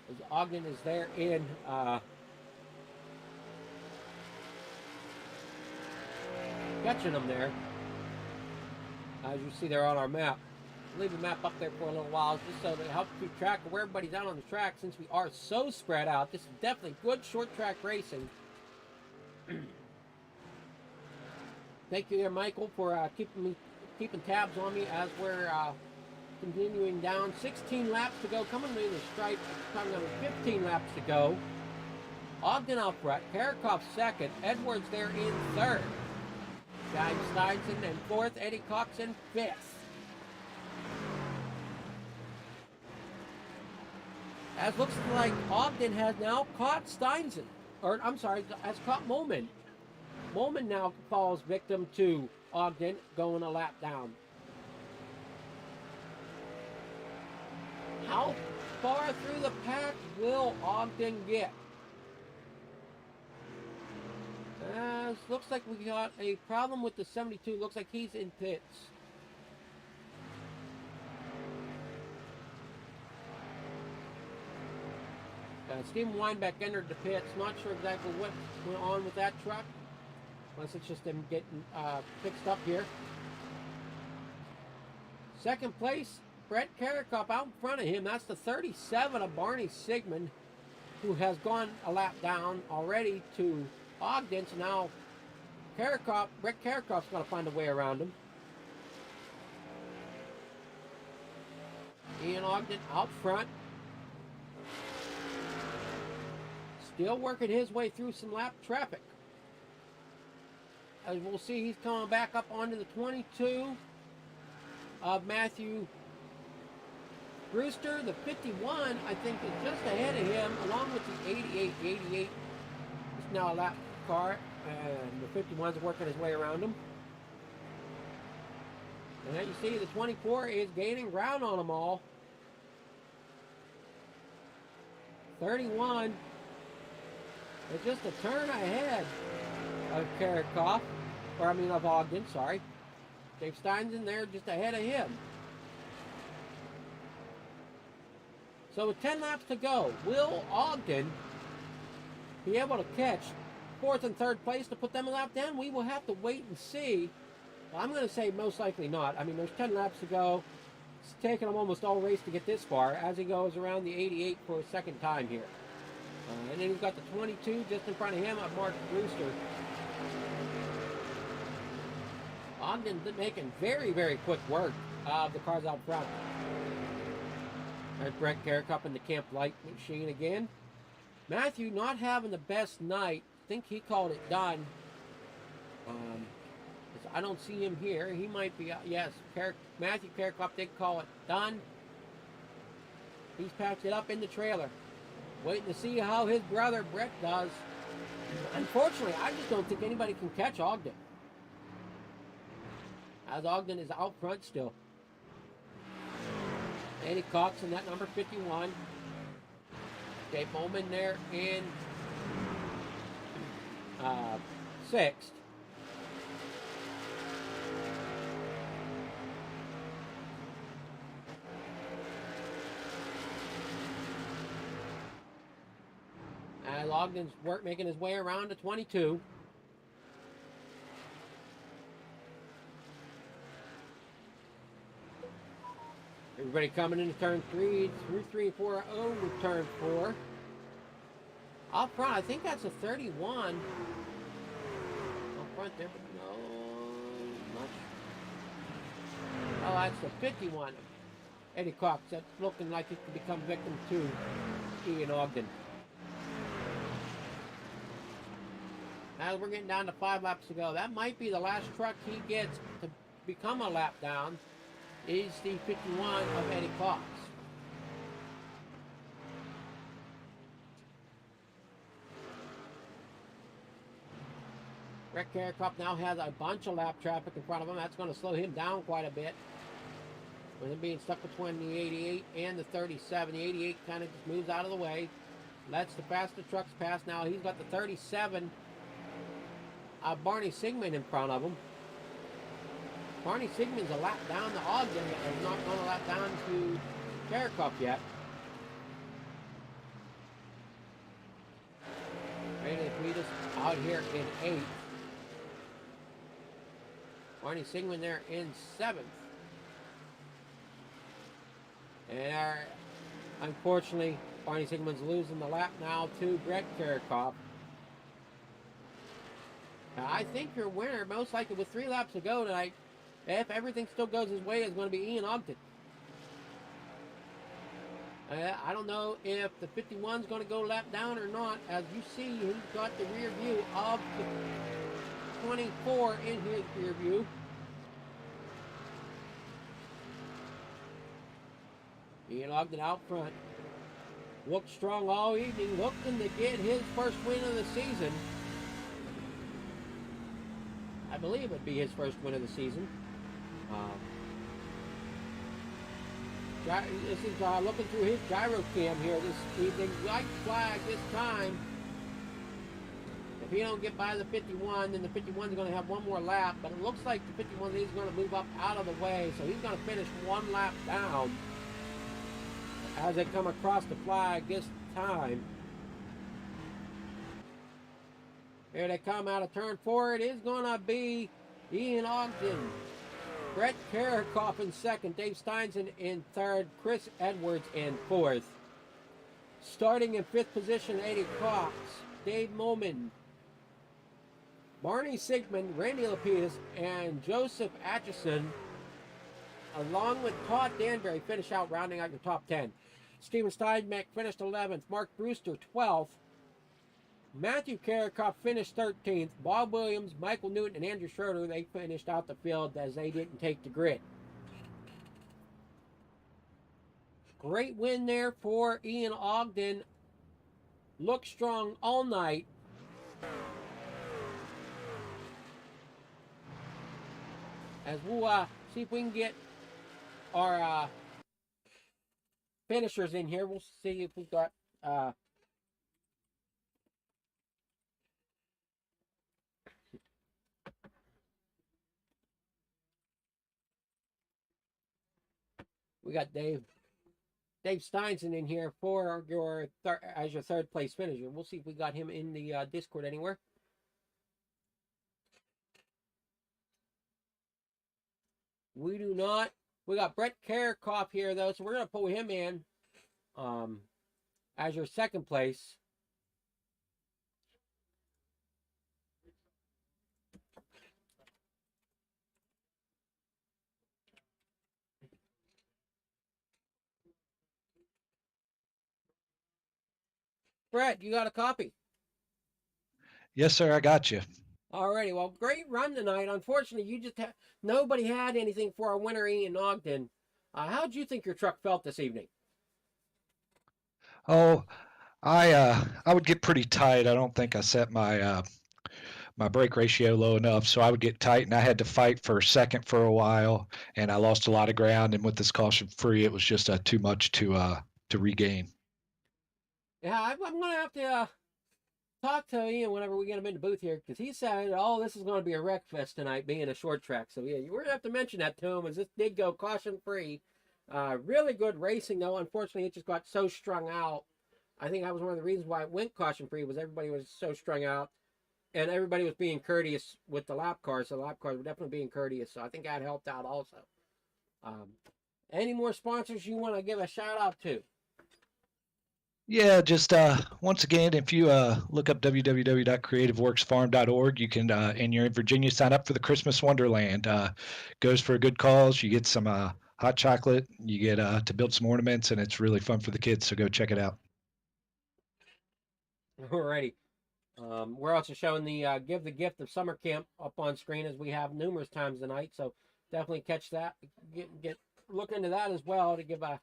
As Ogden is there in catching them there. As you see there on our map. Leave the map up there for a little while just so they help keep track of where everybody's out on the track, since we are so spread out. This is definitely good short track racing. Thank you there, Michael, for keeping tabs on me as we're continuing down. 16 laps to go. Coming to the stripe. Time number 15 laps to go. Ogden out front. Karakop second. Edwards there in third. James Steinson in fourth. Eddie Cox in fifth. As looks like Ogden has now caught Steinson. Or, I'm sorry, has caught Molman. Molman now falls victim to Ogden going a lap down. How far through the pack will Ogden get? Looks like we got a problem with the 72. Looks like he's in pits. Stephen Weinbeck entered the pits. Not sure exactly what went on with that truck, unless it's just them getting fixed up here. Second place, Brett Karakop out in front of him. That's the 37 of Barney Sigmund, who has gone a lap down already to Ogden. So now Brett Karakop's got to find a way around him. Ian Ogden out front. Still working his way through some lap traffic. as we'll see, he's coming back up onto the 22 of Matthew Brewster. The 51, I think, is just ahead of him, along with the 88. The 88 is now a lap car, and the 51's working his way around him. And now you see the 24 is gaining ground on them all. 31 is just a turn ahead of Karikoff, or I mean of Ogden, sorry. Dave Stein's in there just ahead of him. So with 10 laps to go, will Ogden be able to catch 4th and 3rd place to put them a lap down? We will have to wait and see. I'm going to say most likely not. I mean, there's 10 laps to go. It's taken him almost all race to get this far as he goes around the 88 for a second time here. And then he's got the 22 just in front of him of Mark Brewster. Ogden making very, very quick work of the cars out front. There's Brett Garrick up in the Camp Light machine again. Matthew not having the best night. I think he called it done. I don't see him here. He might be, yes, Matthew Karikoff did call it done. He's packed it up in the trailer. Waiting to see how his brother Brett does. Unfortunately, I just don't think anybody can catch Ogden, as Ogden is out front still. Eddie Cox in that number 51. Dave Bowman there in 6th. As Ogden's making his way around to 22. Everybody coming into turn 3 through 3 and 4 over turn 4. Up front, I think that's a 31. Up front there, but no, much. Oh, that's the 51. Eddie Cox, that's looking like it could become victim to Ian Ogden. As we're getting down to 5 laps to go, that might be the last truck he gets to become a lap down. Is the 51 of Eddie Cox. Rick Karikoff now has a bunch of lap traffic in front of him. That's going to slow him down quite a bit. With him being stuck between the 88 and the 37. The 88 kind of just moves out of the way. Lets the faster trucks pass. Now he's got the 37 of Barney Sigmund in front of him. Barney Sigmund's a lap down to Ogden, but he's not going to lap down to Karikoff yet. Brady Cletus out here in 8th. Barney Sigmund there in 7th. And unfortunately, Barney Sigmund's losing the lap now to Brett Karikoff. I think your winner, most likely with 3 laps to go tonight, if everything still goes his way, is going to be Ian Ogden. I don't know if the 51's going to go lap down or not. As you see, he's got the rear view of the 24 in his rear view. Ian Ogden out front. Looked strong all evening, looking to get his first win of the season. I believe it'd be his first win of the season. This is looking through his gyro cam here this evening. White flag this time. If he don't get by the 51, then the 51 is going to have one more lap. But it looks like the 51 is going to move up out of the way. So he's going to finish 1 lap down as they come across the flag this time. Here they come out of turn 4. It is going to be Ian Ogden. Brett Karikoff in 2nd. Dave Steinson in 3rd. Chris Edwards in 4th. Starting in 5th position, Eddie Cox. Dave Moman. Barney Sigmund, Randy Lapidus, and Joseph Atchison, along with Todd Danbury, finish out rounding out the top 10. Steven Steinbeck finished 11th. Mark Brewster, 12th. Matthew Carricoff finished 13th. Bob Williams, Michael Newton, and Andrew Schroeder, they finished out the field as they didn't take the grid. Great win there for Ian Ogden. Looked strong all night. As we'll see if we can get our finishers in here. We'll see if we've got we got Dave Steinson in here for your as your third place finisher. We'll see if we got him in the Discord anywhere. We do not. We got Brett Carricoff here though, so we're gonna pull him in as your second place. Brett, you got a copy? Yes, sir. I got you. Alrighty, well, great run tonight. Unfortunately, you just nobody had anything for our winner, Ian Ogden. How'd you think your truck felt this evening? Oh, I would get pretty tight. I don't think I set my my brake ratio low enough, so I would get tight, and I had to fight for second for a while, and I lost a lot of ground. And with this caution free, it was just too much to regain. Yeah, I'm gonna have to talk to Ian whenever we get him in the booth here, because he said, "Oh, this is going to be a wreck fest tonight, being a short track." So yeah, we're gonna have to mention that to him, as this did go caution free. Really good racing though. Unfortunately, it just got so strung out. I think that was one of the reasons why it went caution free, was everybody was so strung out, and everybody was being courteous with the lap cars. So the lap cars were definitely being courteous. So I think that helped out also. Any more sponsors you want to give a shout out to? Yeah, just once again, if you look up www.creativeworksfarm.org, you can, and you're in Virginia, sign up for the Christmas Wonderland. Goes for a good cause. You get some hot chocolate. You get to build some ornaments, and it's really fun for the kids. So go check it out. Alrighty. We're also showing the Give the Gift of Summer Camp up on screen, as we have numerous times tonight. So definitely catch that. Look into that as well, to give a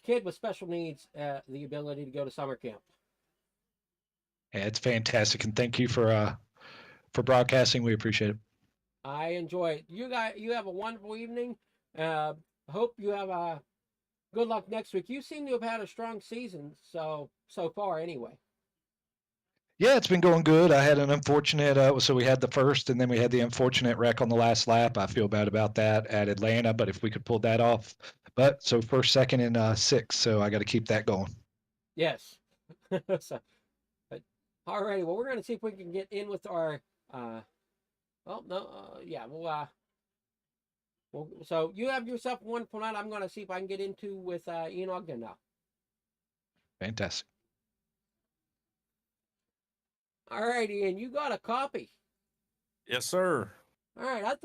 kid with special needs the ability to go to summer camp. Yeah, it's fantastic, and thank you for broadcasting. We appreciate it. I enjoy it. You have a wonderful evening. Hope you have a good luck next week. You seem to have had a strong season so far anyway. Yeah, it's been going good. I had an unfortunate, so we had the first, and then we had the unfortunate wreck on the last lap. I feel bad about that at Atlanta, but if we could pull that off. But so first, second, and sixth, so I got to keep that going. Yes. So, all righty. Well, we're going to see if we can get in with our, so you have yourself a wonderful night. I'm going to see if I can get into with Ian Ogden now. Fantastic. All right, Ian, you got a copy. Yes, sir. All right.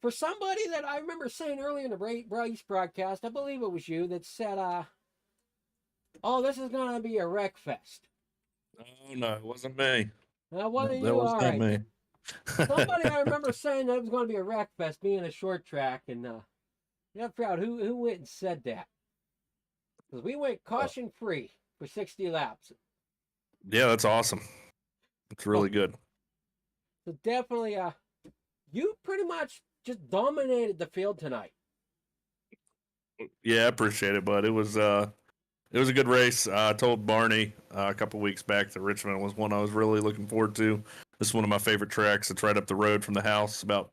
For somebody that I remember saying earlier in the race broadcast, I believe it was you, that said, "Oh, this is going to be a wreck fest." Oh, no, it wasn't me. That wasn't That you, was all not right. me. Somebody I remember saying that it was going to be a wreck fest, being a short track, and you have to figure out who went and said that. Because we went caution free for 60 laps. Yeah, that's awesome. It's really good. So definitely, you pretty much just dominated the field tonight. Yeah, I appreciate it, bud. It was a good race. I told Barney a couple weeks back that Richmond was one I was really looking forward to. This is one of my favorite tracks. It's right up the road from the house, about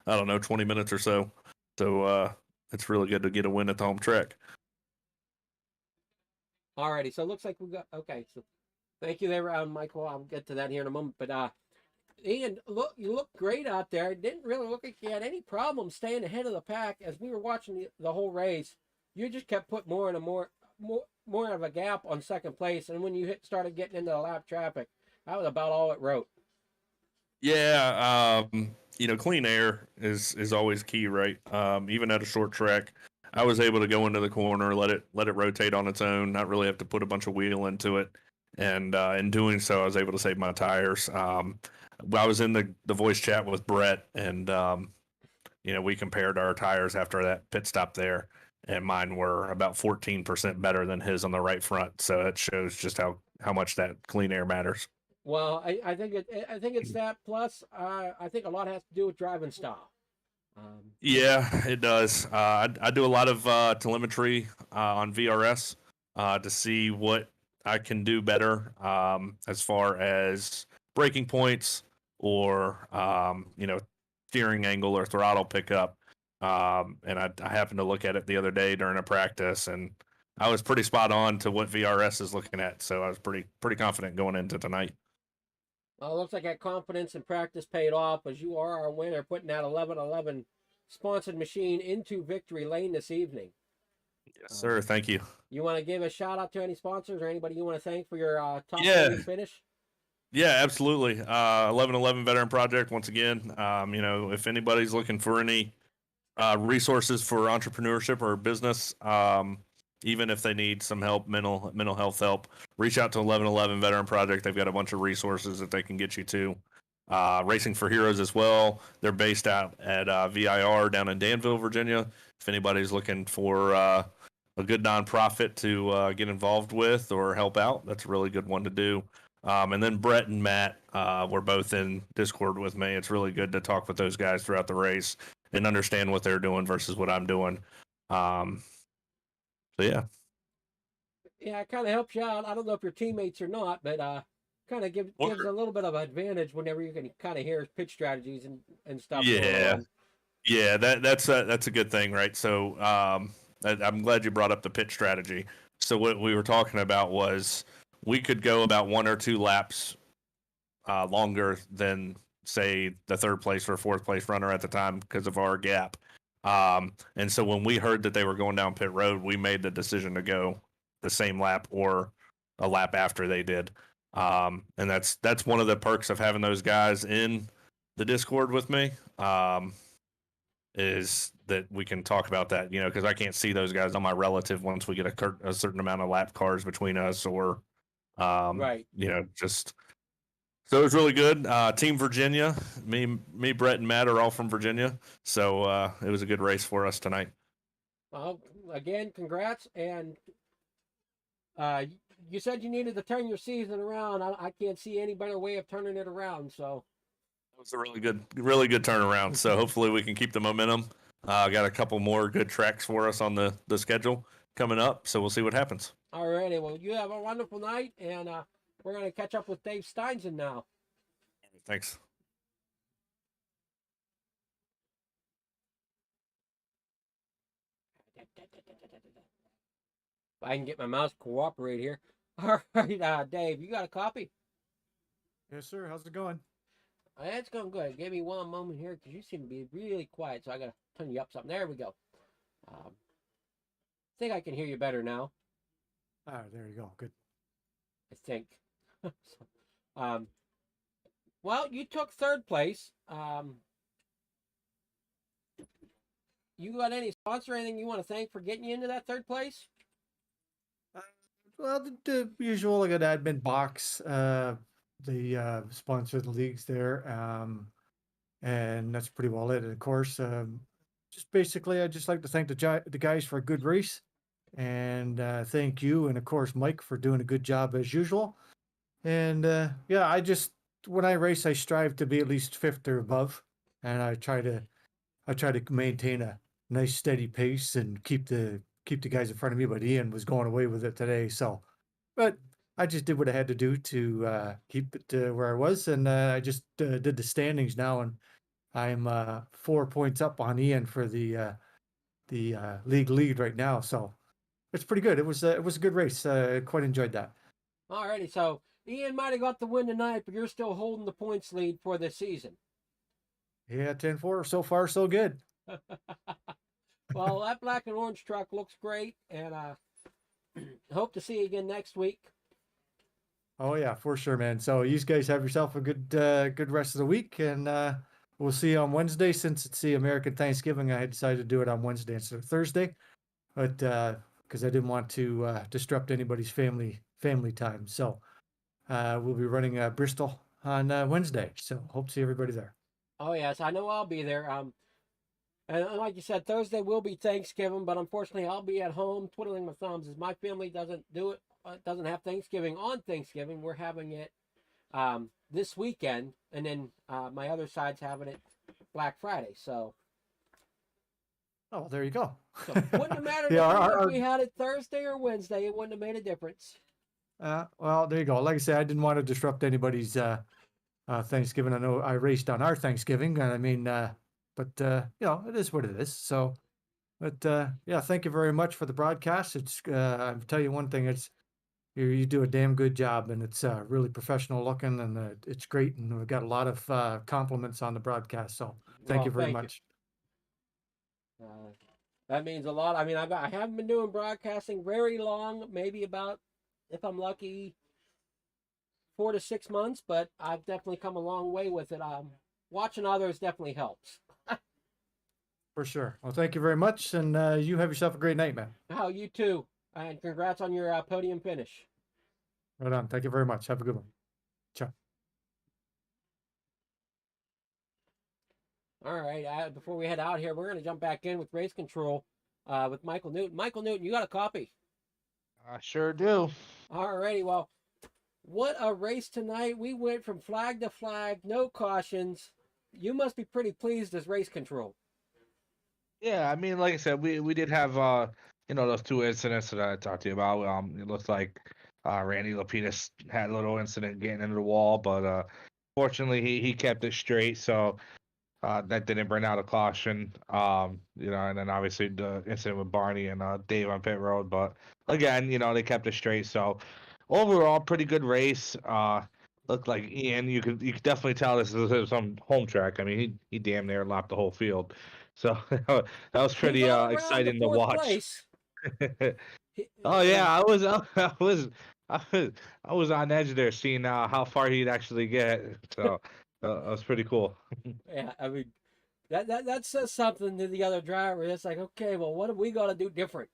20 minutes or so. So it's really good to get a win at the home track. Alrighty, so it looks like we got So thank you there, Michael. I'll get to that here in a moment. But Ian, you look great out there. It didn't really look like you had any problem staying ahead of the pack. As we were watching the whole race, you just kept putting more of a gap on second place. And when you started getting into the lap traffic, that was about all it wrote. Yeah, clean air is always key, right? Even at a short track, I was able to go into the corner, let it rotate on its own, not really have to put a bunch of wheel into it, and in doing so, I was able to save my tires. I was in the voice chat with Brett, and we compared our tires after that pit stop there, and mine were about 14% better than his on the right front. So it shows just how much that clean air matters. Well, I think it's that. Plus, I think a lot has to do with driving style. Yeah, it does. I do a lot of telemetry on VRS to see what I can do better as far as braking points or steering angle or throttle pickup. And I happened to look at it the other day during a practice, and I was pretty spot on to what VRS is looking at. So I was pretty confident going into tonight. Well, it looks like that confidence and practice paid off, as you are our winner, putting that 11-11 sponsored machine into victory lane this evening. Yes, sir. Thank you. You want to give a shout out to any sponsors or anybody you want to thank for your top finish? Yeah, absolutely. 1111 Veteran Project, once again, if anybody's looking for any resources for entrepreneurship or business, even if they need some help, mental health help, reach out to 1111 Veteran Project. They've got a bunch of resources that they can get you to. Racing for Heroes as well. They're based out at VIR down in Danville, Virginia. If anybody's looking for a good nonprofit to get involved with or help out, that's a really good one to do. And then Brett and Matt were both in Discord with me. It's really good to talk with those guys throughout the race and understand what they're doing versus what I'm doing. So yeah. Yeah, it kind of helps you out. I don't know if you're teammates or not, but kind of gives a little bit of advantage whenever you can kind of hear pitch strategies and stuff. Yeah, yeah, that's a good thing, right? So I'm glad you brought up the pitch strategy. So what we were talking about was we could go about 1 or 2 laps longer than, say, the 3rd place or 4th place runner at the time because of our gap. And so when we heard that they were going down pit road, we made the decision to go the same lap or a lap after they did. And that's one of the perks of having those guys in the Discord with me, is that we can talk about that, because I can't see those guys on my relative once we get a certain amount of lap cars between us or, right. Just so it was really good. Team Virginia, me, Brett, and Matt are all from Virginia, so it was a good race for us tonight. Well, again, congrats, and you said you needed to turn your season around. I can't see any better way of turning it around. So it was a really good turnaround. So hopefully we can keep the momentum. Got a couple more good tracks for us on the schedule coming up, so we'll see what happens. All righty. Well, you have a wonderful night, and we're going to catch up with Dave Steinson now. Thanks. If I can get my mouse to cooperate here. All right, Dave, you got a copy? Yes, sir. How's it going? It's going good. Give me one moment here because you seem to be really quiet, so I got to turn you up something. There we go. I think I can hear you better now. Ah, there you go. Good. I think. Well, you took 3rd place. You got any sponsor or anything you want to thank for getting you into that 3rd place? Well, the usual, like an admin box, the sponsor of the leagues there, and that's pretty well it. And of course, just basically, I'd just like to thank the guys for a good race, and thank you, and of course, Mike, for doing a good job as usual. And yeah, when I race, I strive to be at least 5th or above, and I try to maintain a nice steady pace and keep the guys in front of me. But Ian was going away with it today, but I just did what I had to do to keep it where I was, and I just did the standings now, and I'm 4 points up on Ian for the league lead right now. So it's pretty good. It was a good race. Quite enjoyed that. Alrighty, so Ian might have got the win tonight, but you're still holding the points lead for this season. Yeah, 10-4. So far, so good. Well, that black and orange truck looks great, and hope to see you again next week. Oh yeah, for sure, man. So you guys have yourself a good rest of the week, and we'll see you on Wednesday. Since it's the American Thanksgiving, I decided to do it on Wednesday instead of Thursday, but because I didn't want to disrupt anybody's family time. So we'll be running Bristol on Wednesday. So hope to see everybody there. Oh yes, I know I'll be there. And like you said, Thursday will be Thanksgiving, but unfortunately, I'll be at home twiddling my thumbs as my family doesn't do it. Doesn't have Thanksgiving on Thanksgiving. We're having it this weekend, and then my other side's having it Black Friday. So, Oh, there you go. wouldn't have mattered Yeah, if we had it Thursday or Wednesday. It wouldn't have made a difference. well, there you go. Like I said, I didn't want to disrupt anybody's Thanksgiving. I know I raced on our Thanksgiving, and I mean, but it is what it is. So, but yeah, thank you very much for the broadcast. It's I'll tell you one thing. It's you do a damn good job, and it's really professional looking, and it's great. And we've got a lot of compliments on the broadcast. So, thank you very much. That means a lot. I mean, I haven't been doing broadcasting very long, maybe about, if I'm lucky, 4 to 6 months, but I've definitely come a long way with it. Watching others definitely helps. For sure. Well, thank you very much, and you have yourself a great night, man. Oh, you too. And congrats on your podium finish. Right on. Thank you very much. Have a good one. Ciao. All right. Before we head out here, we're going to jump back in with race control with Michael Newton. Michael Newton, you got a copy? I sure do. All righty. Well, what a race tonight. We went from flag to flag, no cautions. You must be pretty pleased as race control. Yeah, I mean, like I said, we did have those 2 incidents that I talked to you about. It looks like Randy Lapidus had a little incident getting into the wall, but fortunately he kept it straight, so that didn't bring out a caution. And then obviously the incident with Barney and Dave on pit road, but again, they kept it straight. So overall, pretty good race. Looked like Ian. You could definitely tell this is some home track. I mean, he damn near lapped the whole field. So that was pretty exciting to watch. Oh yeah, I was on edge there, seeing how far he'd actually get. So that was pretty cool. Yeah, I mean, that says something to the other driver. It's like, okay, well, what have we got to do different?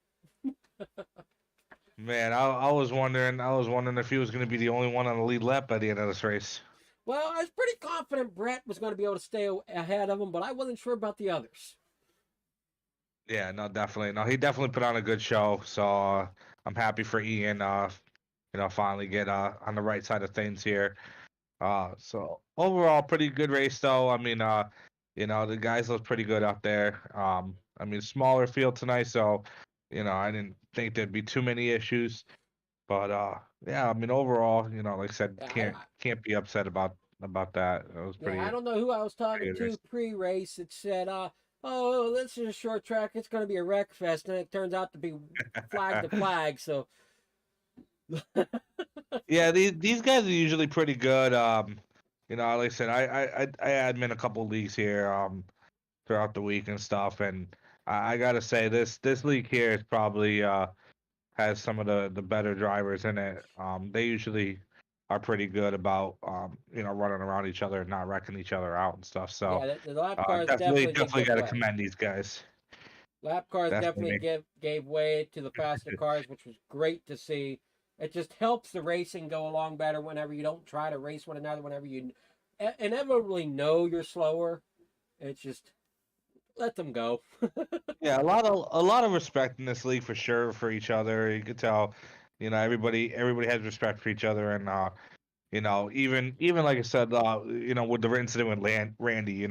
Man, I was wondering if he was going to be the only one on the lead lap by the end of this race. Well, I was pretty confident Brett was going to be able to stay ahead of him, but I wasn't sure about the others. Yeah, no, definitely. No, he definitely put on a good show. So I'm happy for Ian. Finally get on the right side of things here. So overall, pretty good race though. I mean, the guys look pretty good out there. I mean, smaller field tonight, so I didn't think there'd be too many issues. But yeah, I mean, overall, like I said, can't be upset about that. It was pretty. I don't know who I was talking to pre-race. It said, "Oh, this is a short track. It's going to be a wreck fest," and it turns out to be flag to flag. So. Yeah, these guys are usually pretty good. Like I said, I admin a couple leagues here throughout the week and stuff, and I gotta say this league here is probably has some of the better drivers in it. They usually are pretty good about running around each other and not wrecking each other out and stuff. So yeah, the lap cars definitely got to commend these guys. Lap cars definitely gave way to the faster cars, which was great to see. It just helps the racing go along better whenever you don't try to race one another, whenever you inevitably know you're slower. It's just let them go. Yeah, a lot of respect in this league for sure for each other. You could tell, everybody has respect for each other, and even like I said, with the incident with Randy,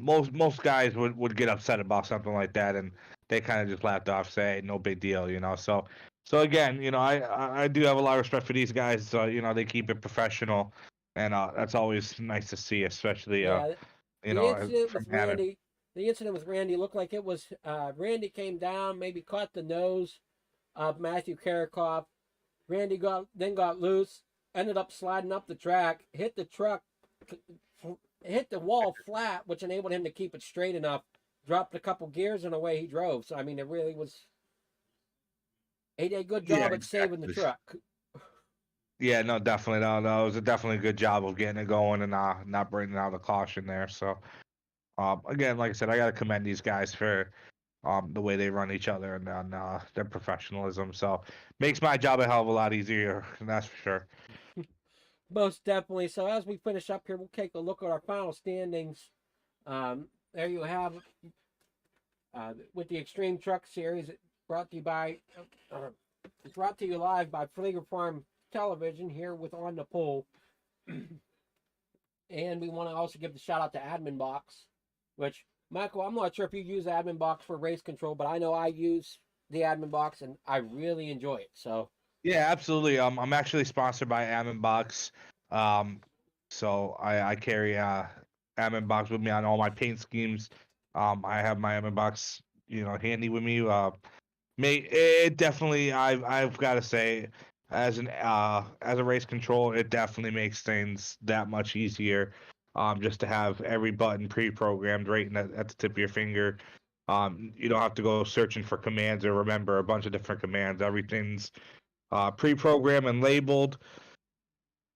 most guys would get upset about something like that, and they kind of just laughed off, say no big deal, So again, I do have a lot of respect for these guys. They keep it professional, and that's always nice to see, especially the incident from with Randy. The incident with Randy looked like it was Randy came down, maybe caught the nose of Matthew Karakoff. Randy got loose, ended up sliding up the track, hit the truck, hit the wall flat, which enabled him to keep it straight enough. Dropped a couple gears and away he drove. So I mean, it really was. He did a good job at saving the truck. Yeah, no, definitely. No, it was definitely a good job of getting it going and not bringing out a caution there. So, again, like I said, I got to commend these guys for the way they run each other and their professionalism. So, makes my job a hell of a lot easier, and that's for sure. Most definitely. So as we finish up here, we'll take a look at our final standings. There you have with the Extreme Truck Series, brought to you by, brought to you live by Flieger Farm Television here with On the Pole. And we want to also give the shout out to Admin Box, which, Michael, I'm not sure if you use Admin Box for race control, but I know I use the Admin Box and I really enjoy it. So Yeah, absolutely. I'm actually sponsored by Ammon Box. So I carry Ammon Box with me on all my paint schemes. I have my Ammon Box, handy with me. It definitely, I've got to say, as a race control, it definitely makes things that much easier. Just to have every button pre-programmed right at the tip of your finger. You don't have to go searching for commands or remember a bunch of different commands. Everything's pre-programmed and labeled.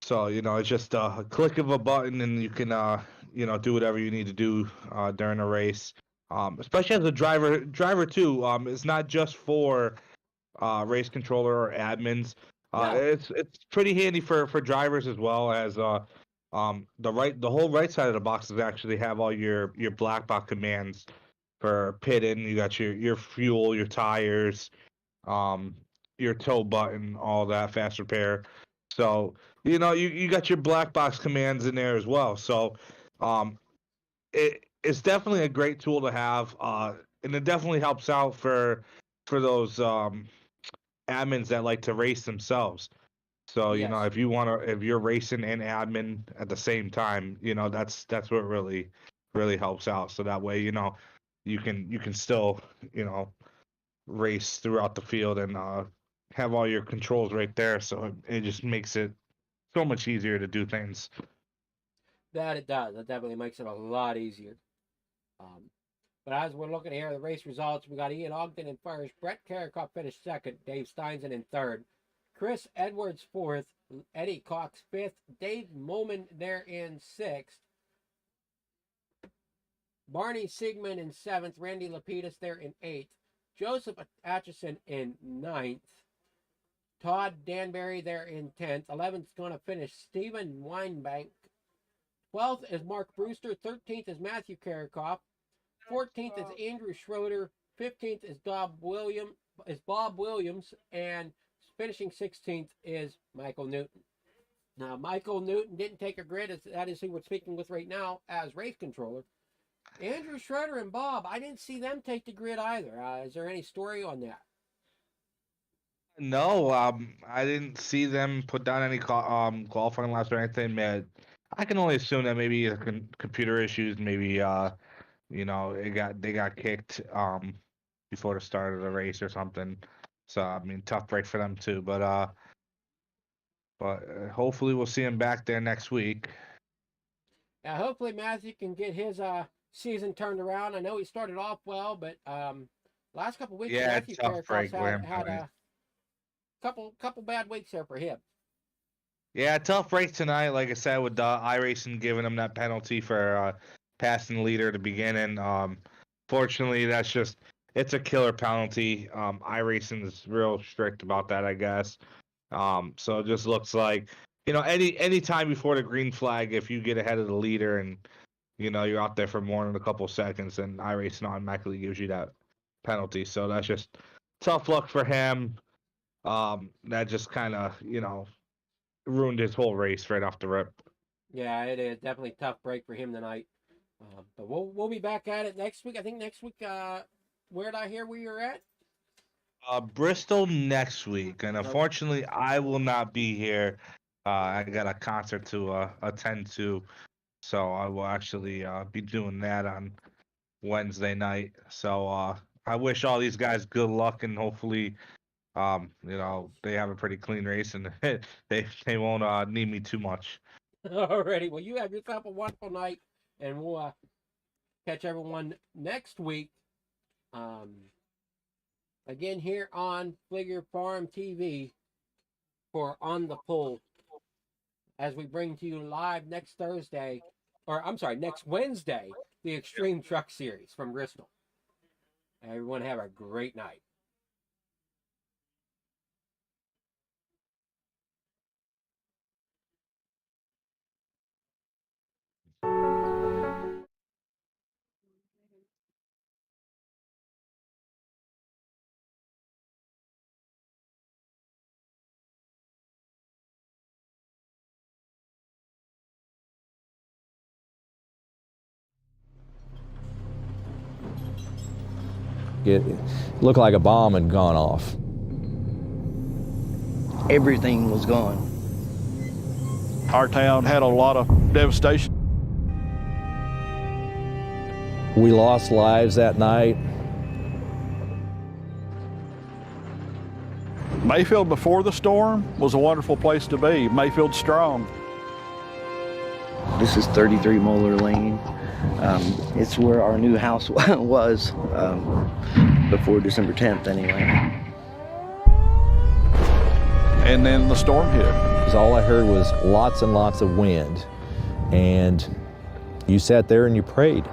So it's just a click of a button, and you can do whatever you need to do during a race. Especially as a driver too. It's not just for race controller or admins. no, It's pretty handy for drivers as well as the whole right side of the boxes actually have all your black box commands for pitting. You got your fuel, your tires, um, your tow button, all that, fast repair. So you got your black box commands in there as well. So um, it's definitely a great tool to have, and it definitely helps out for those admins that like to race themselves. So yes. if you're racing and admin at the same time, that's what really helps out. So that way, you can still race throughout the field and have all your controls right there. So it just makes it so much easier to do things. That it does. That definitely makes it a lot easier. Um, but as we're looking here, the race results, we got Ian Ogden in first, Brett Carricoff finished second, Dave Steinzen in third, Chris Edwards fourth, Eddie Cox fifth, Dave Moman there in sixth, Barney Sigmund in seventh, Randy Lapidus there in eighth, Joseph Atchison in ninth, Todd Danbury there in 10th, 11th is going to finish Stephen Weinbank, 12th is Mark Brewster, 13th is Matthew Carricoff, 14th is Andrew Schroeder, 15th is Bob Williams, and finishing 16th is Michael Newton. Now, Michael Newton didn't take a grid, that is who we're speaking with right now as race controller. Andrew Schroeder and Bob, I didn't see them take the grid either. Is there any story on that? No, I didn't see them put down any qualifying laps or anything. Man, I can only assume that maybe computer issues, maybe they got kicked before the start of the race or something. So I mean, tough break for them too. But hopefully we'll see him back there next week. Yeah, hopefully Matthew can get his season turned around. I know he started off well, but last couple weeks Yeah, Matthew tough break Carricoff's for him. had a couple bad weeks there for him. Yeah, tough break tonight. Like I said, with iRacing giving him that penalty for passing the leader at the beginning. Fortunately, it's a killer penalty. iRacing is real strict about that, I guess. So it just looks like any time before the green flag, if you get ahead of the leader and you're out there for more than a couple seconds, then iRacing automatically gives you that penalty. So that's just tough luck for him. That just kind of ruined his whole race right off the rip. Yeah, it is definitely a tough break for him tonight. But we'll be back at it next week. I think next week. Where did I hear where you're at? Bristol next week, and unfortunately, I will not be here. I got a concert to attend to, so I will actually be doing that on Wednesday night. So I wish all these guys good luck, and hopefully, they have a pretty clean race, and they won't need me too much. Alrighty. Well, you have yourself a wonderful night, and we'll catch everyone next week. Again here on Flieger Farm TV for On the Pole, as we bring to you live next Wednesday, the Extreme Truck Series from Bristol. Everyone have a great night. It looked like a bomb had gone off. Everything was gone. Our town had a lot of devastation. We lost lives that night. Mayfield before the storm was a wonderful place to be. Mayfield's strong. This is 33 Moeller Lane. It's where our new house was before December 10th anyway. And then the storm hit. All I heard was lots and lots of wind. And you sat there and you prayed.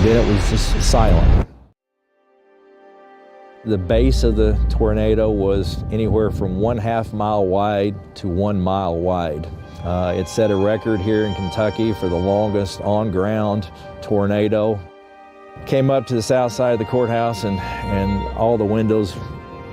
Then it was just silent. The base of the tornado was anywhere from 1/2 mile wide to 1 mile wide. It set a record here in Kentucky for the longest on-ground tornado. Came up to the south side of the courthouse and all the windows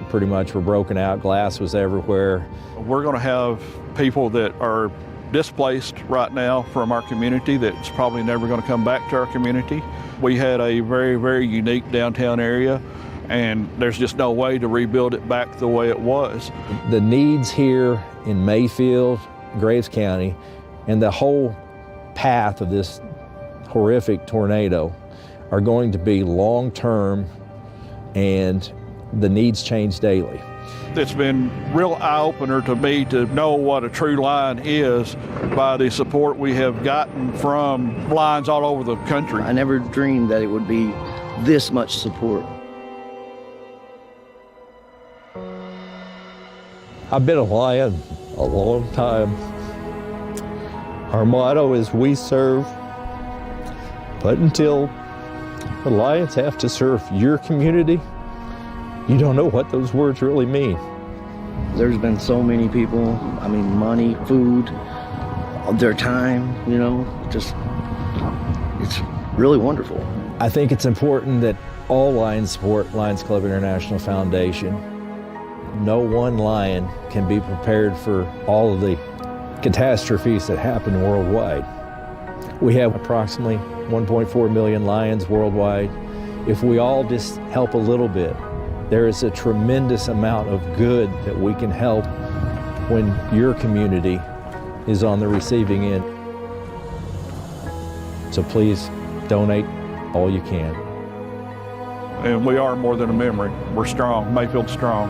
pretty much were broken out. Glass was everywhere. We're going to have people that are displaced right now from our community that's probably never going to come back to our community. We had a very, very unique downtown area, and there's just no way to rebuild it back the way it was. The needs here in Mayfield, Graves County, and the whole path of this horrific tornado are going to be long-term, and the needs change daily. It's been real eye-opener to me to know what a true lion is by the support we have gotten from lions all over the country. I never dreamed that it would be this much support. I've been a lion a long time. Our motto is "We serve," but until the Lions have to serve your community, you don't know what those words really mean. There's been so many people, I mean, money, food, their time, you know, just, it's really wonderful. I think it's important that all Lions support Lions Club International Foundation. No one lion can be prepared for all of the catastrophes that happen worldwide. We have approximately 1.4 million lions worldwide. If we all just help a little bit, there is a tremendous amount of good that we can help when your community is on the receiving end. So please donate all you can. And we are more than a memory. We're strong. Mayfield's strong.